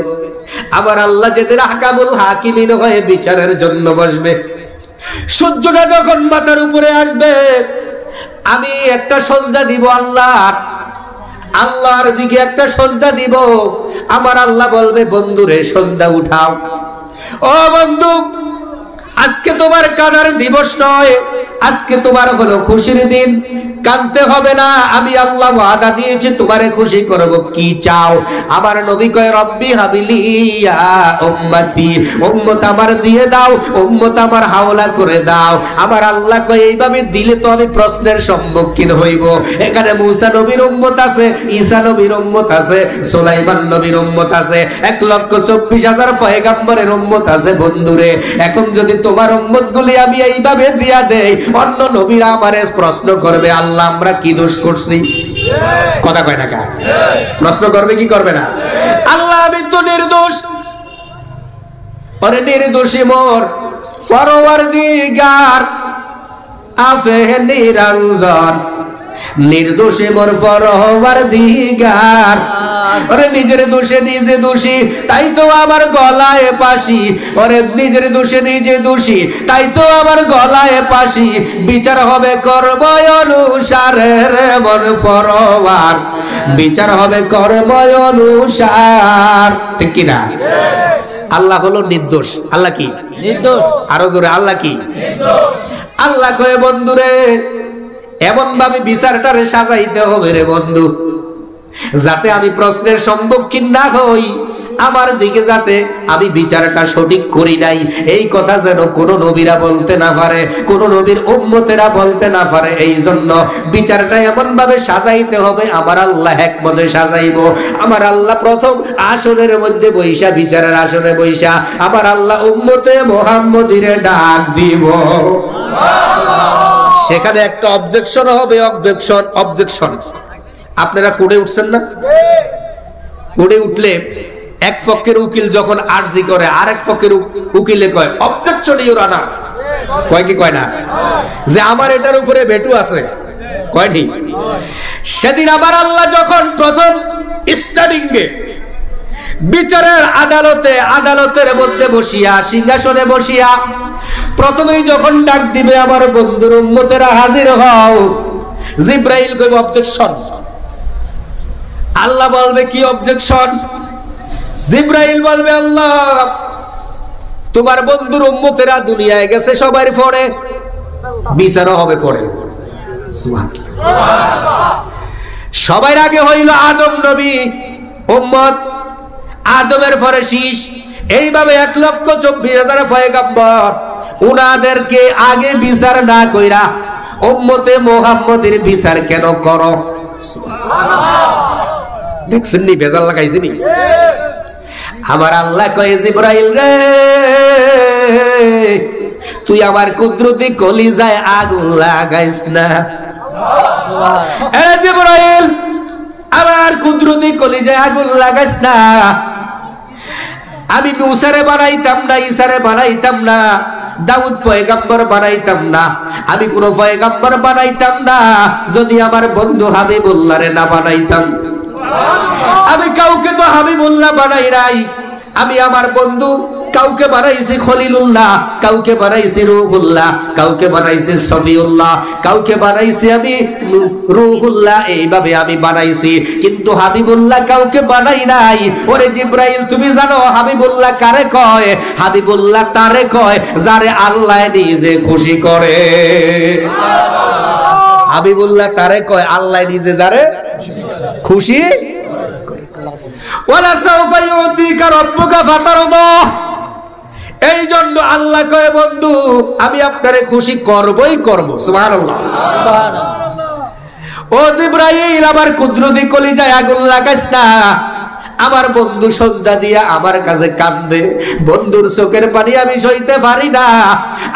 আমার আল্লাহ যেদিন আহকামুল হাকিমিন হয়ে বিচারের জন্য বসবে, সূর্যটা যখন মাথার উপরে আসবে, আমি একটা সজদা দিব আল্লাহর দিকে একটা সজদা দিব। আমার আল্লাহ বলবে বন্ধুরে সজদা উঠাও। ও বন্ধু, আজকে তোমার কানার দিবস নয়, আজকে তোমার হলো খুশির দিন, কানতে হবে না। আমি আল্লাহ ওয়াদা দিয়েছি তোমারে খুশি করব, কি চাও? আমার নবী কয় রব্বি হাবিলি ইয়া উম্মতি, উম্মত আমার দিয়ে দাও, উম্মত আমার হাওলা করে দাও। আমার আল্লাহ কয় এইভাবে দিলে তো আমি প্রশ্নের সম্মুখীন হইব। এখানে মুসা নবীর উম্মত আছে, ঈসা নবীর উম্মত আছে, সুলাইমান নবীর উম্মত আছে, 1,24,000 পয়গম্বরের উম্মত আছে। বন্ধুরে, এখন যদি তোমার উম্মত গুলি আমি এইভাবে দিয়া দেই, অন্য নবীরা আমারে প্রশ্ন করবে, আল্লাহ আমরা কি দোষ করছি? কথা কয় না কা? প্রশ্ন করবে কি করবে না? আল্লাহ আমি তো নির্দোষ, ওরে নির্দোষী মোর পরওয়ারদিগার আফে নিরঞ্জন, নির্দোষী মোর পরওয়ারদিগার। ওরে নিজের দোষে নিজে দোষী, তাই তো আমার গলায় ফাঁসি। ওরে নিজের দোষে নিজে দোষী, তাই তো আমার গলায় ফাঁসি। বিচার হবে কর্ম অনুসারে রে মন পরওয়ার, বিচার হবে কর্ম অনুসার। ঠিক কিনা? আল্লাহ হলো নির্দোষ। আল্লাহ কি নির্দোষ? আরো জোরে, আল্লাহ কি আল্লাহ কয়ে বন্ধুরে এমন ভাবে বিচারটারে সাজাইতে হবে রে বন্ধু, যাতে আমি প্রশ্নের সম্মুখীন না হই, আমার দিকে যাতে আমি বিচারটা সঠিক করি নাই এই কথা যেন কোন নবীরা বলতে না পারে, কোন নবীর উম্মতেরা বলতে না পারে। এই জন্য বিচারটা এমন ভাবে সাজাইতে হবে আমার আল্লাহ হিকমতে সাজাইব। আমার আল্লাহ প্রথম আসনের মধ্যে বৈশা, বিচারের আসনে বৈশা আমার আল্লাহ উম্মতে মুহাম্মদীরে ডাক দিব। সেখানে একটা অবজেকশন হবে, অবজেকশন। আপনারা কোর্টে উঠছেন না? কোর্টে উঠলে এক পক্ষের উকিল যখন আরজি করে আরেক পক্ষের উকিলে কয় অবজেকশন ইউর অনার, কয় কি কয় না? যে আমার এটার উপরে ভেটু আছে, কয় ঠিক? সেদিন আমার আল্লাহ যখন প্রথম স্টার্টিং এ বিচারের আদালতের মধ্যে বসিয়া, সিংহাসনে বসিয়া প্রথমেই যখন ডাক দিবে আমার বন্ধুর উম্মতেরা হাজির হও, জিব্রাইল কইবে অবজেকশন। আল্লাহ বলবে কি অবজেকশন? জিব্রাইল বলবে আল্লাহ তোমার বন্ধুর উম্মতেরা দুনিয়ায় গেছে সবার পরে, বিচারও হবে পরে। সবার আগে হইল আদম নবী উম্মত, আদমের পরে শীষ, এইভাবে 1,24,000 পয়গম্বর। উনাদেরকে আগে বিচার না কইরা উম্মতে মুহাম্মদের বিচার কেন করো? দেখছেন নি ভেজাল লাগাইছে নি? আমার আল্লাহ কয়ে জিব্রাইল রে তুই আমার কুদরতি কলিজায় আগুন লাগাইস না। আরে জিব্রাইল আমার কুদরতি কলিজায় আগুন লাগাইস না। আমি মুসারে বানাইতাম না, ঈসারে বানাইতাম না, দাউদ পয়গম্বর বানাইতাম না, আমি কোন পয়গম্বর বানাইতাম না যদি আমার বন্ধু হাবিবুল্লাহরে না বানাইতাম। আমি কাউকে তো হাবিবুল্লাহ বানাই নাই, আমি আমার বন্ধু কাউকে বানাইছি খলিলুল্লাহ, কাউকে বানাইছি রূহুল্লাহ, কাউকে বানাইছি সফিউল্লাহ, কাউকে বানাইছি আমি রূহুল্লাহ, এইভাবে আমি বানাইছি, কিন্তু হাবিবুল্লাহ কাউকে বানাই নাই। ওরে জিব্রাইল তুমি জানো হাবিবুল্লাহ কারে কয়? হাবিবুল্লাহ তারে কয় যারে আল্লাহ নিজে খুশি করে। হাবিবুল্লাহ তারে কয় আল্লাহ নিজে যারে খুশি করে। ওয়ালা সাউফা ইউতিকা রাব্বুকা ফাতারদা। এই জন্য আল্লাহ কয় বন্ধু আমি আপনারে খুশি করবই করব। সুবহানাল্লাহ। ও জিব্রাইল আমার কুদরতি কলিজায় আগুন লাগাইস না। আমার বন্ধু সজদা দিয়া আমার কাছে কাঁদে, বন্ধুর চোখের পানি আমি সইতে পারি না।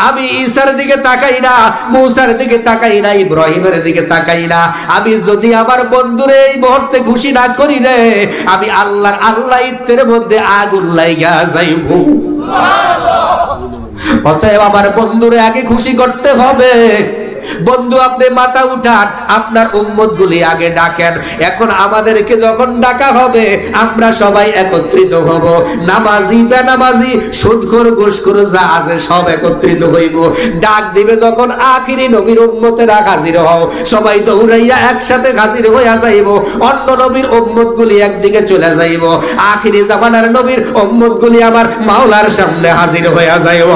আমি ঈসার দিকে তাকাই না, মুসার দিকে তাকাই না, ইব্রাহিমের দিকে তাকাই না। আমি যদি আমার বন্ধুরে এই মুহূর্তে খুশি না করি রে, আমি আল্লাহ ইত্তের মধ্যে আগুন লাইগা যাইব। অতএব আমার বন্ধুরে আগে খুশি করতে হবে। বন্ধু আপনি মাথা উঠান, আপনার উম্মত গুলি আগে ডাকেন। এখন আমাদেরকে যখন ডাকা হবে আমরা সবাই একত্রিত হব, নামাজি বেনামাজি সুদখোর ঘুষখোর যা আছে সব একত্রিত হইব। ডাক দিবে যখন আখিরি নবীর উম্মতেরা হাজির হও, সবাই দৌড়াইয়া একসাথে হাজির হইয়া যাইব। অন্য নবীর উম্মত গুলি একদিকে চলে যাইব, আখিরি জামানার নবীর উম্মত গুলি আমার মাওলার সামনে হাজির হইয়া যাইব।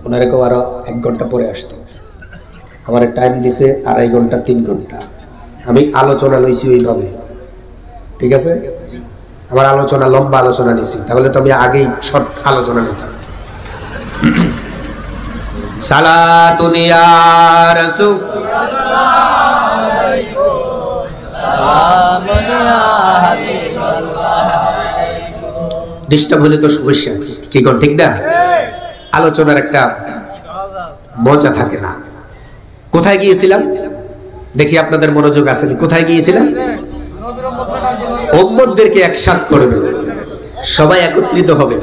ওনারে কেউ আরো 1 ঘন্টা পরে আসতো, আমার টাইম দিছে 2.5 ঘন্টা 3 ঘন্টা। আমি আলোচনা লইছি ওইভাবে, ঠিক আছে? আমার আলোচনা লম্বা আলোচনা নিছি, তাহলে তো আমি আগেই শর্ট আলোচনা নিতাম। সালাতুন ইয়া রাসূল ডিস্টার্ব হলে তো সমস্যা, কি কোন ঠিক না? আলোচনার একটা মজা থাকে না। কোথায় গিয়েছিলাম? দেখি আপনাদের মনোযোগ আছে কোথায় গিয়েছিলাম? উম্মতদেরকে একসাথ করবে, সবাই একত্রিত হবে।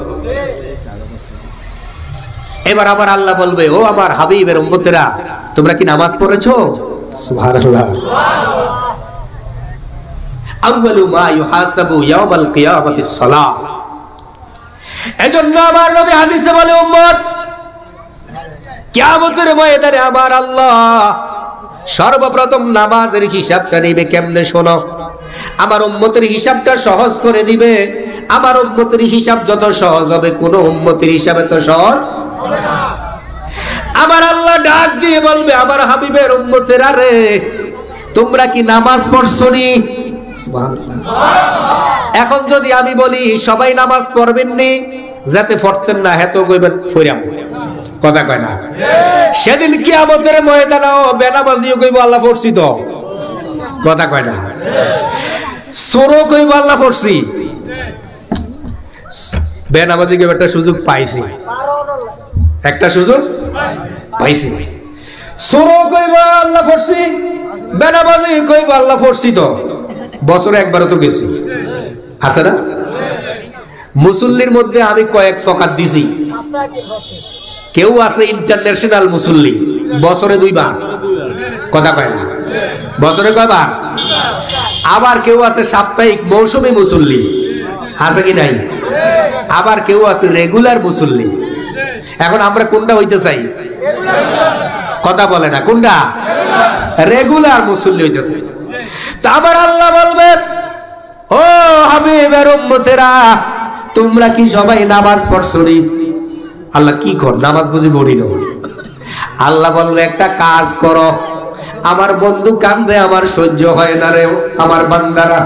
এবার আবার আল্লাহ বলবে, ও আমার হাবিবের উম্মতেরা, তোমরা কি নামাজ পড়েছো? সুবহানাল্লাহ। আউয়ালু মা ইউহাসাবু ইয়াউমাল কিয়ামাতিস সালাহ। এজন্য আমার নবী হাদিসে বলে, উম্মত, কিয়ামতের ময়দানে আমার আল্লাহ সর্বপ্রথম নামাজের হিসাবটা নেবে কেমনে শোনো। আমার উম্মতের হিসাবটা সহজ করে দিবে। আমার উম্মতের হিসাব যত সহজ হবে, কোন উম্মতের হিসাবে তো সহজ হবে না। আমার আল্লাহ ডাক দিয়ে বলবে, আমার হাবিবের উম্মতেরা রে, তোমরা কি নামাজ পড়ছনি? এখন যদি আমি বলি সবাই নামাজ পড়বেন নি, যাতে পড়তেন না হেত কইবেন ফইরাম, কথা কয় না? সেদিন কিয়ামতের ময়দানেও বেনামাজিও কইব আল্লাহ পড়ছি তো, কথা কয় না? চোরও কইব আল্লাহ পড়ছি। বেনামাজি কইব একটা সুযোগ পাইছি, একটা সুযোগ পাইছি। চোরও কইব আল্লাহ পড়ছি, বেনামাজি কইব আল্লাহ পড়ছি তো, বছরে একবারও তো গেছি, আছে না? মুসল্লির মধ্যে আমি কয়েক ফকাত দিছি। কেউ আছে ইন্টারন্যাশনাল মুসল্লি, বছরে 2 বার, কথা কয় না? বছরে কয়বার? আবার কেউ আছে সাপ্তাহিক মৌসুমী মুসল্লি, আছে কি নাই? আবার কেউ আছে রেগুলার মুসল্লি। এখন আমরা কোনটা হইতে চাই? কথা বলে না, কোনটা? রেগুলার মুসল্লি হইতে চাই। তো আমার আল্লাহ বলবে, ও হাবিবের উম্মতেরা, তোমরা কি সবাই নামাজ পড়ছনি? আল্লাহ কি কর, নামাজ বুঝি পড়িল? আল্লাহ বলবে, একটা কাজ করো, আমার বন্ধু কান্দে, আমার সহ্য হয় না রে আমার বান্দারা,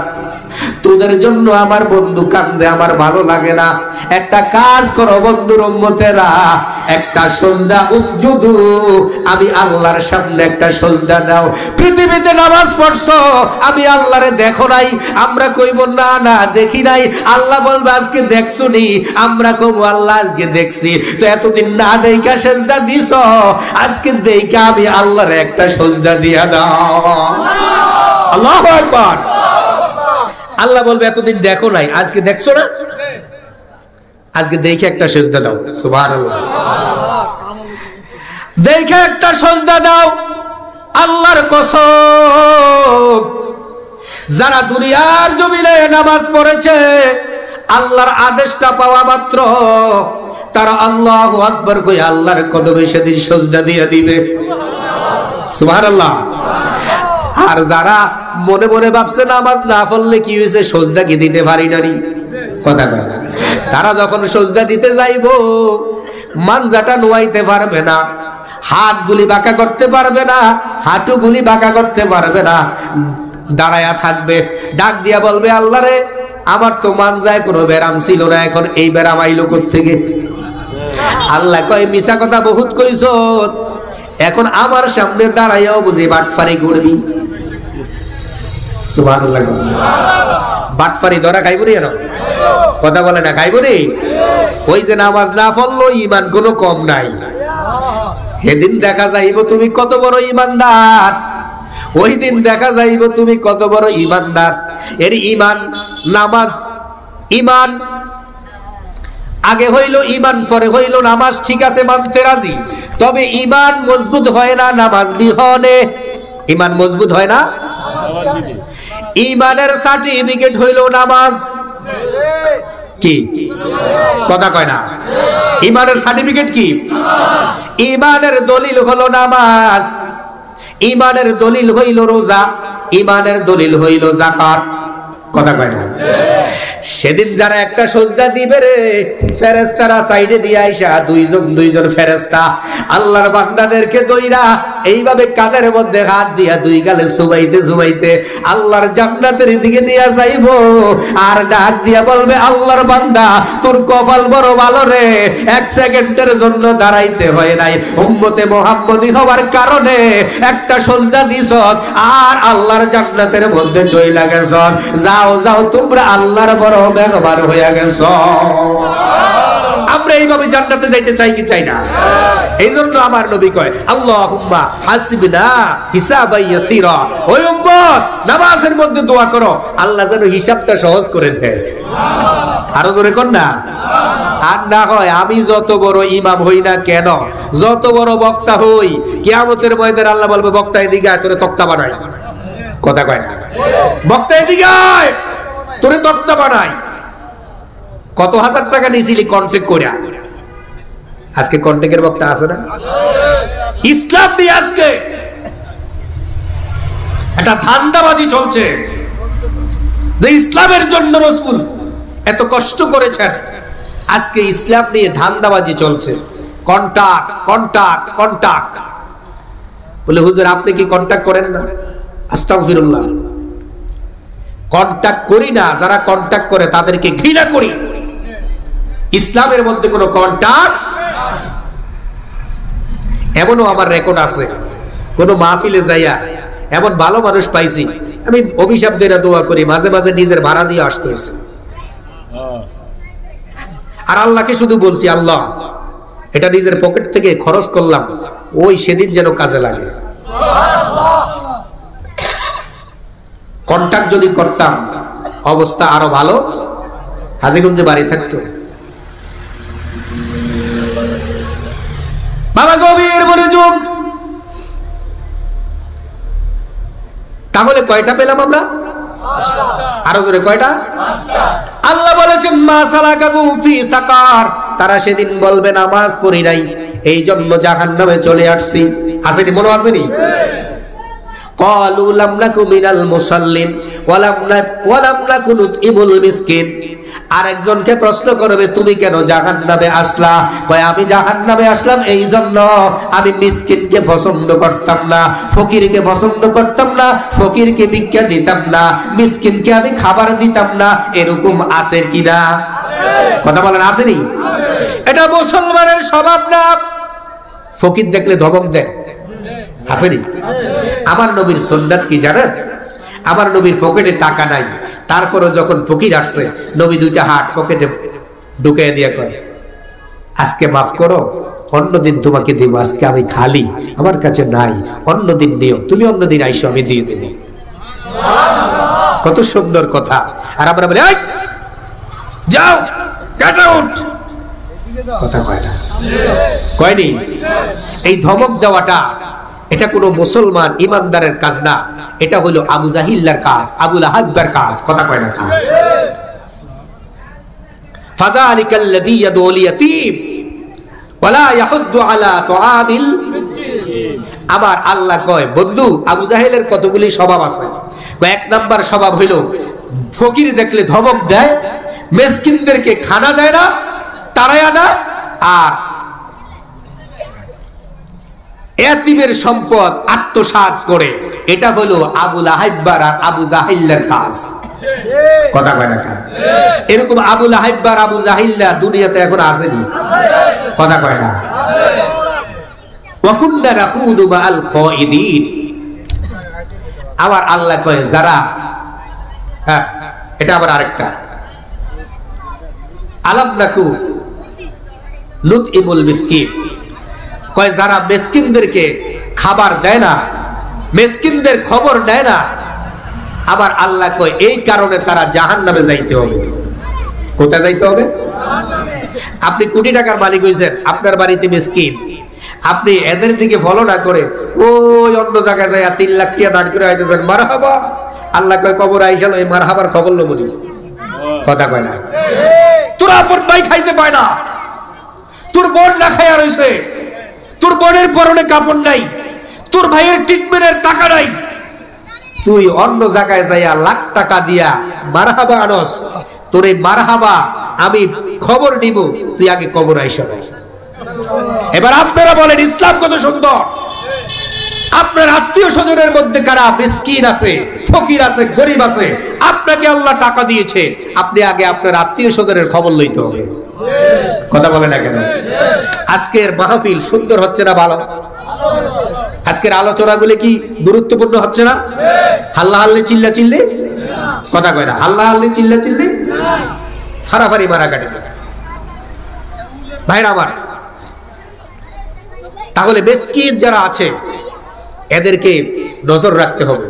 তোদের জন্য আমার বন্ধু কান্দে, আমার ভালো লাগে না। একটা কাজ করো বন্ধুর উম্মতেরা, একটা সিজদা উসজুদু, আমি আল্লাহর সামনে একটা সিজদা দাও। পৃথিবীতে নামাজ পড়ছো, আমি আল্লাহরে দেখো নাই? আমরা কইব না না দেখি নাই। আল্লাহ বলবে, আজকে দেখছনি? আমরা কইব আল্লাহ আজকে দেখছি। তো এতদিন না দেইখা সিজদা দিছো, আজকে দেইখা আমি আল্লাহরে একটা সিজদা দিয়া দাও। আল্লাহু আকবার। আল্লাহ বলবে, এতদিন দেখো নাই, আজকে দেখছো না? আজকে দেখে একটা সিজদা দাও। সুবহানাল্লাহ। দেখে একটা সিজদা দাও। আল্লাহর কসম, যারা দুনিয়ার জমিনে নামাজ পড়েছে, আল্লাহর আদেশটা পাওয়া মাত্র তারা আল্লাহু আকবার কই আল্লাহর কদমে সেদিন সিজদা দিয়ে দিবে। সুবহানাল্লাহ। আর যারা মনে মনে ভাবছে নামাজ না পড়লে কি হয়েছে, সিজদা কি দিতে পারি না, কথা কয় না? তারা যখন সিজদা দিতে যাইব, মানজাটা নোয়াইতে পারবে না, হাতগুলি বাঁকা করতে পারবে না, হাঁটুগুলি বাঁকা করতে পারবে না, দাঁড়ায়া থাকবে। ডাক দিয়া বলবে, আল্লাহ রে, আমার তো মানজায় কোনো ব্যারাম ছিল না, এখন এই ব্যারাম আইলো কোত্থেকে? আল্লাহ কয়, মিছা কথা বহুত কইছ, এখন আমার সামনে দাঁড়াইয়াও বুঝি বাটফারি করবি। সুবহানাল্লাহ। বাটফারি ধরা খাইব রে? কথা বলে না, খাইব রে? ওই যে নামাজ না পড়লো, ঈমান কোনো কম নাই। সেদিন দেখা যাইব তুমি কত বড় ঈমানদার, ওই দিন দেখা যাইব তুমি কত বড় ঈমানদার। এর ঈমান, নামাজ, ঈমান আগে হইল ঈমান, পরে হইল নামাজ। ঠিক আছে, মানতে রাজি, তবে ঈমান মজবুত হয় না নামাজ বিহনে। ঈমান মজবুত হয় না। ঈমানের সার্টিফিকেট হইল নামাজ। কি কথা কয় না? ঈমানের সার্টিফিকেট কি? ঈমানের দলিল হলো নামাজ, ঈমানের দলিল হইল রোজা, ঈমানের দলিল হইল যাকাত। কথা কয় না? সেদিন যারা একটা সিজদা দিবে রে, ফেরেশতারা সাইডে দিয়ে আইসা দুইজন ফেরেশতা আল্লাহর বান্দাদেরকে দইরা এইভাবে কাঁধের মধ্যে হাত দিয়া দুই গালে চুবাইতে চুবাইতে আল্লাহর জান্নাতের দিকে নিয়ে যাইব। আর ডাক দিয়া বলবে, আল্লাহর বান্দা, তোর কপাল বড় ভালো রে, 1 সেকেন্ডের জন্য দাঁড়াইতে হয় নাই, উম্মতে মুহাম্মদী হওয়ার কারণে একটা সিজদা দিছস আর আল্লাহর জান্নাতের মধ্যে চইলা গেছস। যাও যাও, তোমরা আল্লাহর বড় মেহমান হইয়া গেছো। আমরা এইভাবে জান্নাতে যাইতে চাই কি চাই না? এই জন্য আমার নবী কয় আল্লাহুম্মা হাসিবনা হিসাবান ইয়াসীরা। ওই উম্মত নামাজের মধ্যে দোয়া করো আল্লাহ যেন হিসাবটা সহজ করে দেয়। আরো জোরে কর না। আর না হয় আমি যত বড় ইমাম হই না কেন, যত বড় বক্তা হই, কিয়ামতের ময়দানে আল্লাহ বলবে বক্তা এদিকে আয় তোরে তক্তা বানাই। কথা কয় না? বক্তা এদিকে আয় তোরে তক্তা বানাই। কত হাজার টাকা নিয়েছিলি কন্ট্রাক্ট কইরা, আজকে কন্ট্রাক্টের বক্তা আছে না? ইসলাম নিয়ে আজকে একটা ধান্দাবাজি চলছে যে ইসলামের জন্য রাসূল এত কষ্ট করেছেন, আজকে ইসলাম নিয়ে ধান্দাবাজি চলছে। কন্টাক্ট কন্টাক্ট কন্টাক্ট বলে হুজুর আপনি কি কন্টাক্ট করেন না? আস্তাগফিরুল্লাহ, কন্টাক্ট করি না। যারা কন্টাক্ট করে তাদেরকে ঘৃণা করি। ইসলামের মধ্যে কোনো কন্টাক্ট। এমনও আমার রেকর্ড আছে, কোন মাহফিলে যাইয়া এমন ভালো মানুষ পাইছি, আমি অভিশাপ দিয়ে দোয়া করি, মাঝে মাঝে নিজের ভাড়া দিয়ে আসতে হয়েছে। আর আল্লাহকে শুধু বলছি আল্লাহ এটা নিজের পকেট থেকে খরচ করলাম, ওই সেদিন যেন কাজে লাগে। কন্টাক্ট যদি করতাম অবস্থা আরো ভালো, হাজীগঞ্জে বাড়ি থাকতো। বাবা গভীর মনোযোগ। তাহলে কয়টা পেলাম আমরা? আরো জোরে কয়টা? আল্লাহ বলেছেন মা সালাকাকুম ফি সাকার, তারা সেদিন বলবে নামাজ পড়ি নাই এই জন্য জাহান্নামে চলে আসছি। আসেনি? মনে আসেনি? ক্বালু লাম নাকু মিনাল মুসাল্লিন ওয়া লাম নাকু নুতইমুল মিসকিন। আরেকজনকে প্রশ্ন করবে তুমি কেন জাহান্নামে আসলা? কয় আমি জাহান্নামে আসলাম এই জন্য আমি মিসকিনকে পছন্দ করতাম না, ফকিরকে পছন্দ করতাম না, ফকিরকে ভিক্ষা দিতাম না, মিসকিনকে আমি খাবার দিতাম না। এরকম আছে কিনা? কথা বলেন, আসেনি? এটা মুসলমানের স্বভাব না। ফকির দেখলে ধমক দেয়, আসেনি? আমার নবীর সুন্নাত কি জানেন? আমার নবীর পকেটে টাকা নাই, তারপরে যখন ফকির আসছে নবী দুইটা হাত পকেটে ঢুকিয়ে দিয়ে কয় আজকে মাফ করো, অন্যদিন তোমাকে দিব, আজকে আমি খালি, আমার কাছে নাই, অন্যদিন নিও, তুমি অন্যদিন আইসো আমি দিয়ে দেব। কত সুন্দর কথা। আর আমরা বলি এই যাও গেট আউট, কথা কয় না? কয়নি? এই ধমক দেওয়াটা এটা কোনো মুসলমান ইমানদারের কাজ না, এটা হলো আবু জাহিল্লার কাজ, আবু লাহাবের কাজ। কথা কয় না? ফাযালিকাল্লাযী ইয়াদুল ইয়াতীম ওয়া লা ইয়াহুদ্দু আলা তুআমিল মিসকিন। আবার আল্লাহ কয় বন্ধু আবু জাহেলের কতগুলি স্বভাব আছে। এক নাম্বার স্বভাব হইল ফকির দেখলে ধমক দেয়, মিসকিনদেরকে খানা দেয় না, তাড়ায়া না, আর এতিমের সম্পদ আত্মসাৎ করে। এটা হলো আবু লাহাব আর আবু জাহিল্লার কাজ। কথা কয় না? এরকম আবু লাহাব আর আবু জাহিল্লা দুনিয়াতে এখন আসেনি? কথা কয় না? ওয়া কুননা নাখুদু মাআল খাইদিন। আবার আল্লাহ কয় যারা, হ্যাঁ এটা আবার আরেকটা, আলাম নাকু নুতইমুল মিসকিন, কয় যারা মিসকিনদেরকে খাবার দেয় না, মিসকিনদের খবর নেয় না, আবার আল্লাহ কয় এই কারণে তারা জাহান্নামে যাইতে হবে। কোথায় যাইতে হবে? আপনি কোটি টাকার মালিক হইছেন, আপনার বাড়িতে মিসকিন, আপনি এদের দিকে ফলো না করে ওই অন্য জায়গায় যায় 3 লাখ টাকা দান করে আইতেছেন মারহাবা। আল্লাহ কয় কবর আইসাল ওই মারহাবার খবর লো বলি। কথা কয় না? তোরা আপন ভাই খাইতে পায় না, তোর বোন না খাইয়া রইছে, তোর বোনের পরনে কাপড় নাই, তোর ভাইয়ের ট্রিটমেন্টের টাকা নাই, তুই অন্য জায়গায় যাইয়া লাখ টাকা দিয়া মারহাবা আনস। তোর এই মারহাবা আমি খবর নিব, তুই আগে কবর আইসা। এবার আপনারা বলেন ইসলাম কত সুন্দর। আপনার আত্মীয় স্বজনের মধ্যে কারা মিসকিন আছে, ফকির আছে, গরিব আছে, আপনাকে আল্লাহ টাকা দিয়েছে, আপনি আগে আপনার আত্মীয় স্বজনের খবর লইতে হবে। কথা বলে না কেন? আজকের মাহফিল সুন্দর হচ্ছে না? ভালো। আজকের আলোচনাগুলি কি গুরুত্বপূর্ণ হচ্ছে না? হাল্লা হাল্লি চিল্লা চিল্লি? কথা কয় না? হাল্লা হাল্লি চিল্লা চিল্লি, ফারাফারি মারাকাটি। ভাইরা আমার, তাহলে মিসকিন যারা আছে এদেরকে নজর রাখতে হবে।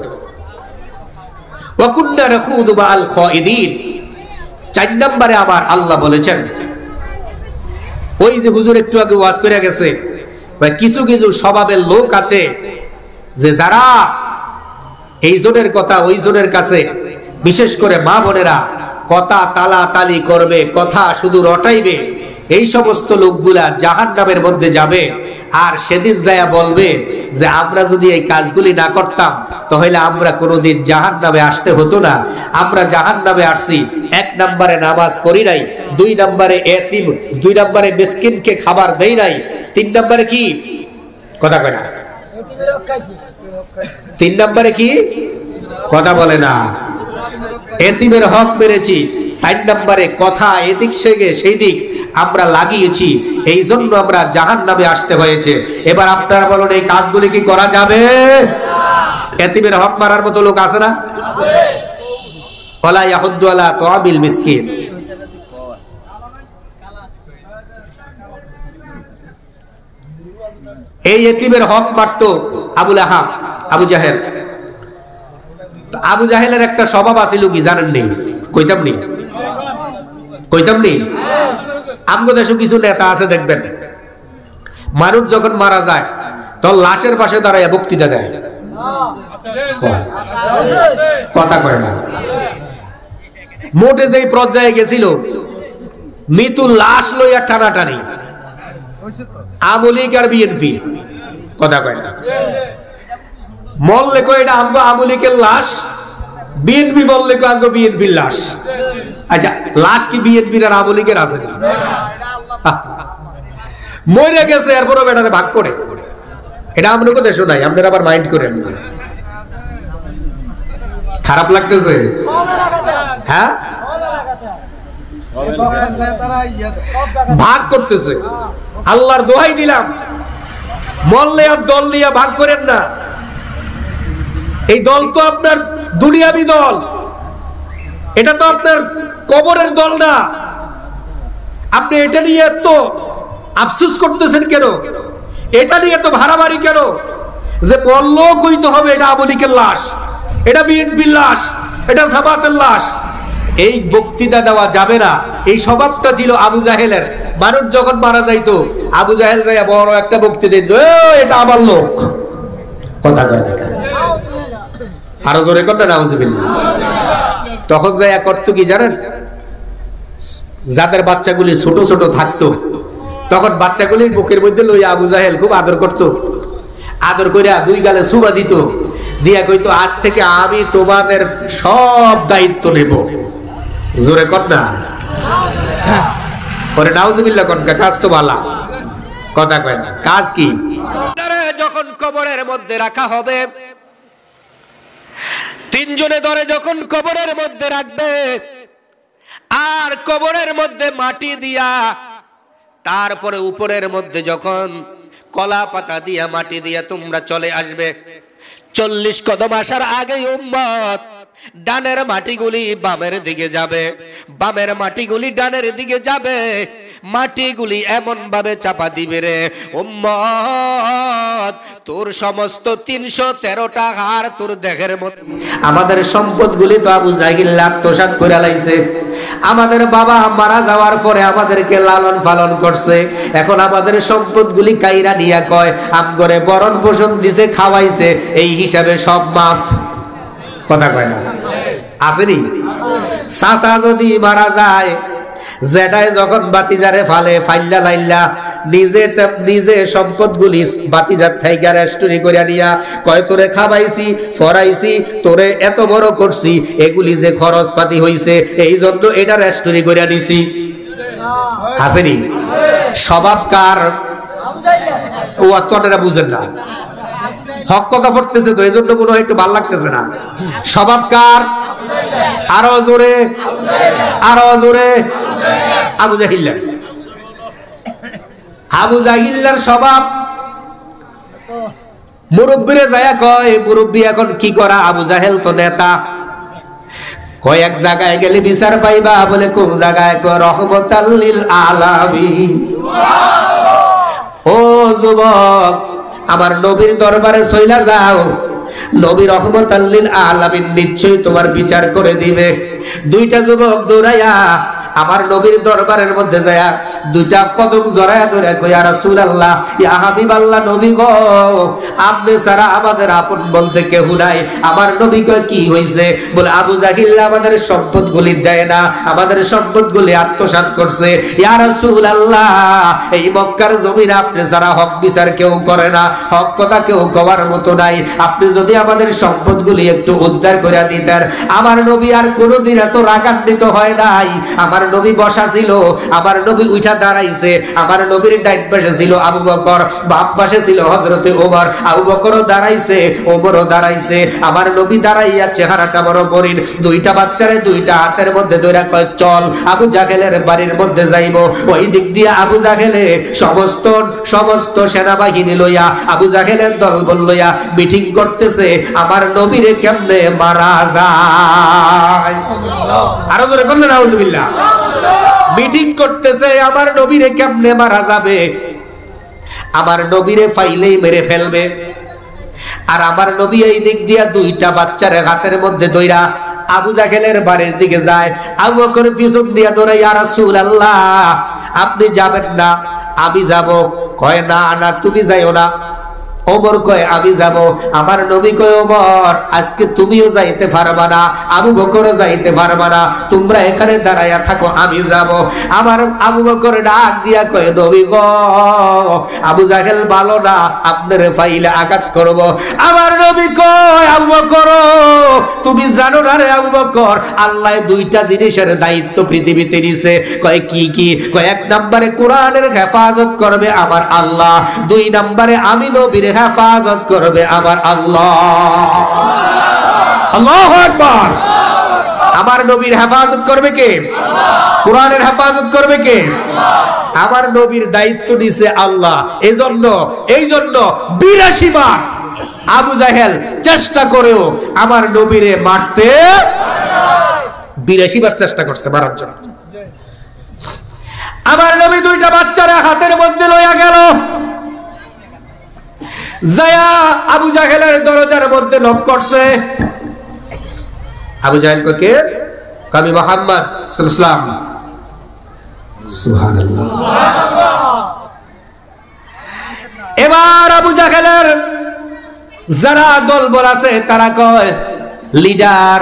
ওয়া কুননা নাখুদু মাআল খাইদিন। 4 নম্বরে আমার আল্লাহ বলেছেন, ওই যে হুজুর একটু আগে ওয়াজ করে গেছে, কিছু কিছু স্বভাবের লোক আছে যে যারা এই জনের কথা ওই জনের কাছে, বিশেষ করে মা বোনেরা কথা তালা তালি করবে, কথা শুধু রটাইবে, এই সমস্ত লোকগুলা জাহান্নামের মধ্যে যাবে। আর সেদিন যায়া বলবে যে আমরা যদি এই কাজগুলি না করতাম তাহলে আমরা কোনোদিন জাহান্নামে আসতে হতো না। আমরা জাহান্নামে আসছি 1 নম্বরে নামাজ পড়ি নাই, 2 নম্বরে এতিম, 2 নম্বরে মিসকিনকে খাবার দেই নাই, 3 নম্বরে কি কথা কয় না, 3 নম্বরে কি কথা বলে না, এতিমের হক মেরেছি, 4 নম্বরে কথা এদিক সেগে সেই দিক আমরা লাগিয়েছি, এই জন্য আমরা জাহান্নামে আসতে হয়েছে। এবার আপনারা বলুন এই কাজগুলি কি করা যাবে? এতিমের হক মারার মতো লোক আছে না? ওয়ালা ইয়াহুদ্দু আলা তাআমিল মিসকিন। এই এতিমের হক মারতো আবু লাহাব, আবু জাহেল। আবু জাহেলের একটা স্বভাব আছিল কি জানেন নি? কইতাম নি আমগো দেশে কিছু নেতা আছে দেখবেন, মানুষ যখন মারা যায় তখন লাশের পাশে দাঁড়ায় বক্তৃতা দেয়, কথা কয় না। মোটে যেই পর্যায়ে গেছিল মৃত্যু লাশ লইয়া টানাটানি, আওয়ামী লীগ আর বিএনপি, কথা কয় না। মরলে কয় এটা আমগো আওয়ামী লীগের লাশ, বিএনপি বললে কয় আমগো বিএনপির লাশ। আচ্ছা, লাশ কি বিএনপির আর আওয়ামী লীগের আছে? মরে গেছে এরপরও বেটারে ভাগ করে, এটা আমনগো দেশও নাই। আপনারা আবার মাইন্ড করেন, খারাপ লাগতেছে? হ্যাঁ, ভাগ করতেছে। আল্লাহর দোহাই দিলাম, মরলে আর দল নিয়ে ভাগ করেন না। এই দল তো আপনার দুনিয়াবি দল, এটা তো আপনার কবরের দল না। আপনি এটা নিয়ে তো আফসোস করতেছেন কেন? এটা নিয়ে তো ভাড়াবাড়ি কেন? যে বললো কইতে হবে এটা আওয়ামী লীগের লাশ, এটা বিএনপির লাশ, এটা জামাতের লাশ, এই বক্তৃতা দেওয়া যাবে না। এই স্বভাবটা ছিল আবু জাহেলের। মানুষ যখন মারা যাইতো আবু জাহেল যাইয়া বড় একটা বক্তৃতা দিত, এটা আমার লোক, কথা কয় না, আরো জোরে কর না, নাউজুবিল্লাহ। তখন যাইয়া করতো কি জানেন? যাদের বাচ্চাগুলি ছোট ছোট থাকতো তখন বাচ্চাগুলির বুকের মধ্যে লইয়া আবু জাহেল খুব আদর করতো। আদর কইরা 2 গালে সুবা দিত, দিয়া কইতো আজ থেকে আমি তোমাদের সব দায়িত্ব নেব। জোরে কর না, পরে নাউজুবিল্লাহ কোন কাজ তো ভালো, কথা কয় না। কাজ কি? যখন কবরের মধ্যে রাখা হবে, 3 জনে ধরে যখন কবরের মধ্যে রাখবে, আর কবরের মধ্যে মাটি দিয়া তারপরে উপরের মধ্যে যখন কলা পাতা দিয়া মাটি দিয়া তোমরা চলে আসবে, 40 কদম আসার আগে উম্মত ডানের মাটিগুলি বামের দিকে যাবে, বামের মাটিগুলি ডানের দিকে যাবে। মাটিগুলি এমন ভাবে চাপা দিবে রে উম্মত, তোর সমস্ত 313টা হাড় তোর দেহের মধ্যে। আমাদের সম্পদগুলি তো আবু জাহিল আত্মসাৎ করে লাইছে। আমাদের বাবা মারা যাওয়ার পরে আমাদেরকে লালন পালন করছে, এখন আমাদের সম্পদগুলি কাইরা নিয়া কয় আমগরে বরণ পোষণ দিছে, খাওয়াইছে, এই হিসাবে সব মাফ, কথা কয় না? আসেনি? চাচা যদি মারা যায়, জেঠাই যখন বাতিজারে ফালে ফাইল্লা লাইল্লা নিজে সম্পদগুলি বাতিজার থাইকা রেস্টুরি করিয়া নিয়া কয় তোরে খাবাইছি, ফরাইছি, তোরে এত বড় করছি, এগুলি যে খরচ পাতি হইছে এই জন্য এটা রেস্টুরি করিয়া নিছি। আসেনি? স্বভাব কার? ও আস্তটা বুঝেন না, হক কথা পড়তেছে তো এই জন্য মনে হয় একটু ভালো লাগতেছে না। স্বভাব কার? আরো জোরে, আরো জোরে। আবু জাহিল্লার। আবু জাহিল্লার স্বভাব। মুরব্বীরে যায়া কয়, মুরব্বী এখন কি করা? আবু জাহেল তো নেতা, কয়েক জায়গায় গেলে বিচার পাইবা, বলে কোন জায়গায়? কয় রহমতাল লিল আলামিন। ও যুবক, আমার নবীর দরবারে চইলা যাও, নবী রহমতাল লিল আলামিন নিশ্চয়ই তোমার বিচার করে দিবে। দুইটা যুবক দৌড়াইয়া আমার নবীর দরবারের মধ্যে যায়, দুইটা কদম জড়ায়া ধরে কই, ইয়া রাসূলুল্লাহ, ইয়া হাবিবাল্লাহ, নবী গো, আপনি ছাড়া আমাদের আপন বলতে কেউ নাই। আমার নবী কয়, কি হইছে? বলে আবু জাহিল আমাদের সম্পদগুলি দেয় না, আমাদের সম্পদগুলি আত্মসাৎ করছে। ইয়া রাসূলুল্লাহ, এই মক্কার জমিনে আপনি ছাড়া হক বিচার কেউ করে না, হক কথা কেউ কওয়ার মতো নাই। আপনি যদি আমাদের সম্পদগুলি একটু উদ্ধার করে দিতেন। আমার নবী আর কোনোদিন এত রাগান্বিত হয় নাই। আমার নবী বসা ছিল, আমার নবী উঠা দাঁড়াইছে। আমার নবীর ডাইন পাশে ছিল আবু বকর, বাম পাশে ছিল হযরতে ওমর। আবু বকরও দাঁড়াইছে, ওমরও দাঁড়াইছে। আমার নবী দাঁড়াইয়া চেহারাটা বড় মরিন, দুইটা বাচ্চারে দুইটা হাতের মধ্যে ধইরা কয়, চল আবু জাহেলের বাড়ির মধ্যে যাইব। ওই দিক দিয়ে আবু জাহেলে সমস্ত সেনাবাহিনী লইয়া, আবু জাহেলের দলবল লইয়া মিটিং করতেছে, আমার নবীরে কেমনে মারা যায়। আরো জোরে করলেন নাউজুবিল্লাহ। মিটিং করতেছে আমার নবীরে কেমনে মারা যাবে, আমার নবীরে ফাইলেই মেরে ফেলবে। আর আমার নবী এই দিক দিয়া দুইটা বাচ্চার হাতের মধ্যে ধইরা আবু জাহেলের বাড়ির দিকে যায়। আবু বকর পিছন দিয়া ধরে, ইয়া রাসূলুল্লাহ, আপনি যাবেন না, আমি যাব। কয়, না না, তুমি যাইও না। ওমর কয়, আমি যাব। আমার নবী কয়, ওমর, আজকে তুমিও যাইতে পারবা না, আবু বকরও যাইতে পারবা না, তোমরা এখানে দাঁড়াইয়া থাকো, আমি যাব। আমার আবু বকর ডাক দিয়া কয়, নবী গো, আবু জাহেল ভালো না, আপনারে ফাইলে আঘাত করব। আমার নবী কয়, আবু বকর, তুমি জানো না রে আবু বকর, আল্লাহ দুইটা জিনিসের দায়িত্ব পৃথিবীতে নিছে। কয়, কি কি? কয়, এক নম্বরে কোরআনের হেফাজত করবে আমার আল্লাহ, দুই নম্বরে আমি নবীর হেফাজত করবে আমার আল্লাহ। আল্লাহু আকবার। আমার নবীর হেফাজত করবে কে? কোরআনের হেফাজত করবে কে? আমার নবীর দায়িত্ব নিছে আল্লাহ। এই জন্য 82 বার আবু জাহেল চেষ্টা করেও আমার নবীরে মারতে 82 বার চেষ্টা করছে মারার জন্য। আমার নবী দুইটা বাচ্চারা হাতের মধ্যে লইয়া গেল, যায়া আবু জাহেলের দরজার মধ্যে নক করছে। আবু জাহেল কে? আমি মুহাম্মদ সাল্লাল্লাহু আলাইহি ওয়াসাল্লাম। সুবহানাল্লাহ। এবার আবু জাহেলের যারা দলবল আছে তারা কয়, লিডার,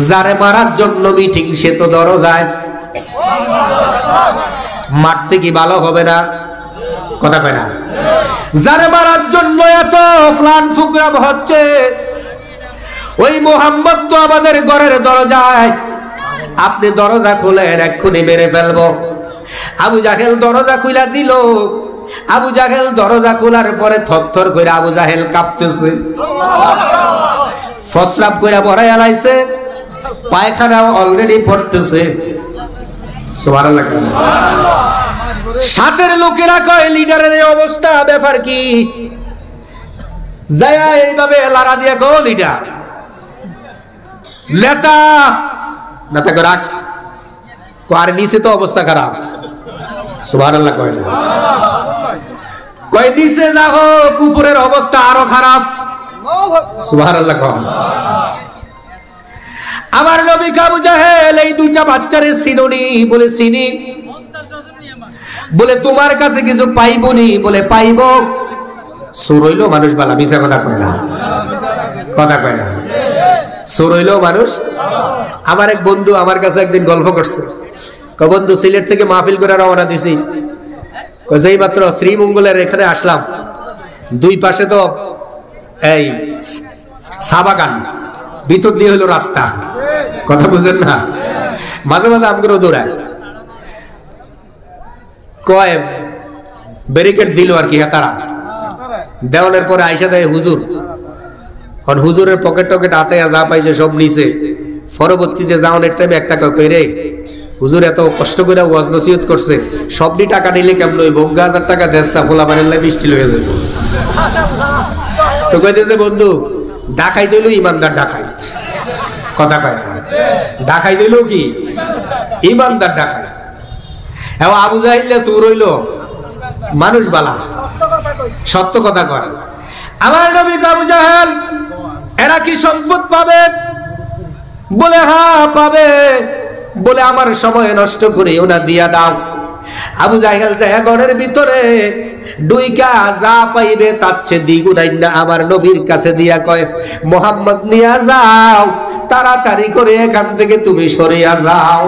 যারে মারার জন্য মিটিং সে তো দরজায়, মারতে কি ভালো হবে না? কথা কয় না? যারে মারার জন্য এত প্ল্যান প্রোগ্রাম হচ্ছে, ওই মুহাম্মদ তো আমাদের ঘরের দরজায়, আপনি দরজা খুলেন, এক্ষুনি মেরে ফেলবো। আবু জাহেল দরজা খুলে দিল। আবু জাহেল দরজা খোলার পরে থরথর করে আবু জাহেল কাঁপতেছে, ফসরাব করে ভরাই আলাইছে, পায়খানা অলরেডি পড়তেছে। সুবহানাল্লাহ। সাথের লোকেরা কয়, লিডারের এই অবস্থা, ব্যাপার কি? যায়া এইভাবে লারা দিয়া কো, লিডার, নেতা নেতা করে রাখ। আর নিচে তো অবস্থা খারাপ। সুবহানাল্লাহ কয় না? কয় নিচে যাও, কুপুরের অবস্থা আরো খারাপ। সুবহানাল্লাহ কয়। আমার নবী আবু জাহেল এই দুইটা বাচ্চারে চিনুনি? বলে চিনি। বলে তোমার কাছে কিছু পাইবনি? বলে পাইব। চোর হইলো মানুষ বালা, মিছা কথা কয় না, কথা কয় না। চোর হইলো মানুষ। আমার এক বন্ধু আমার কাছে একদিন গল্প করছে, বন্ধু সিলেট থেকে মাহফিল করে রওনা দিছি, যেই মাত্র শ্রীমঙ্গলের এখানে আসলাম, দুই পাশে তো এই চা বাগান, ভিতর দিয়ে হলো রাস্তা, কথা বুঝেন না? মাঝে মাঝে আমগুলো দৌড়ায়, কয় ব্যারিকেড দিল আর কি, তারা দেওয়ালের পরে আইসা দেয় হুজুর। হুজুরের পকেট টকেট হাতে যা পাইছে সব নিছে। পরবর্তীতে যাওয়ানোর টাইমে একটা কয়, রে হুজুর এত কষ্ট করে ওয়াজ নসিহত করছে, সবটি টাকা নিলে কেমন হইব? 1000 টাকা দেশা ফোলা বানাইলে মিষ্টি লয়ে যাবে। তো কইতেছে, বন্ধু ডাকাই দিল ইমানদার ডাকাই, কথা কয় না। ডাকাই দিল কি ইমানদার ডাকাই। এখন আবু জাহিল চোর হইল মানুষ বালা সত্য কথা কয়। আমার নবী আবু জাহেল এরা কি সম্পদ পাবে? বলে হ্যাঁ পাবে। বলে আমার সময় নষ্ট করে ওনা দিয়া দাও। আবু জাহেল যায় ঘরের ভিতরে ডুইকা যা পাইবে তার চেয়ে দ্বিগুণ আমার নবীর কাছে দিয়া কয়, মোহাম্মদ নিয়া যাও, তাড়াতাড়ি করে এখান থেকে তুমি সরিয়া যাও।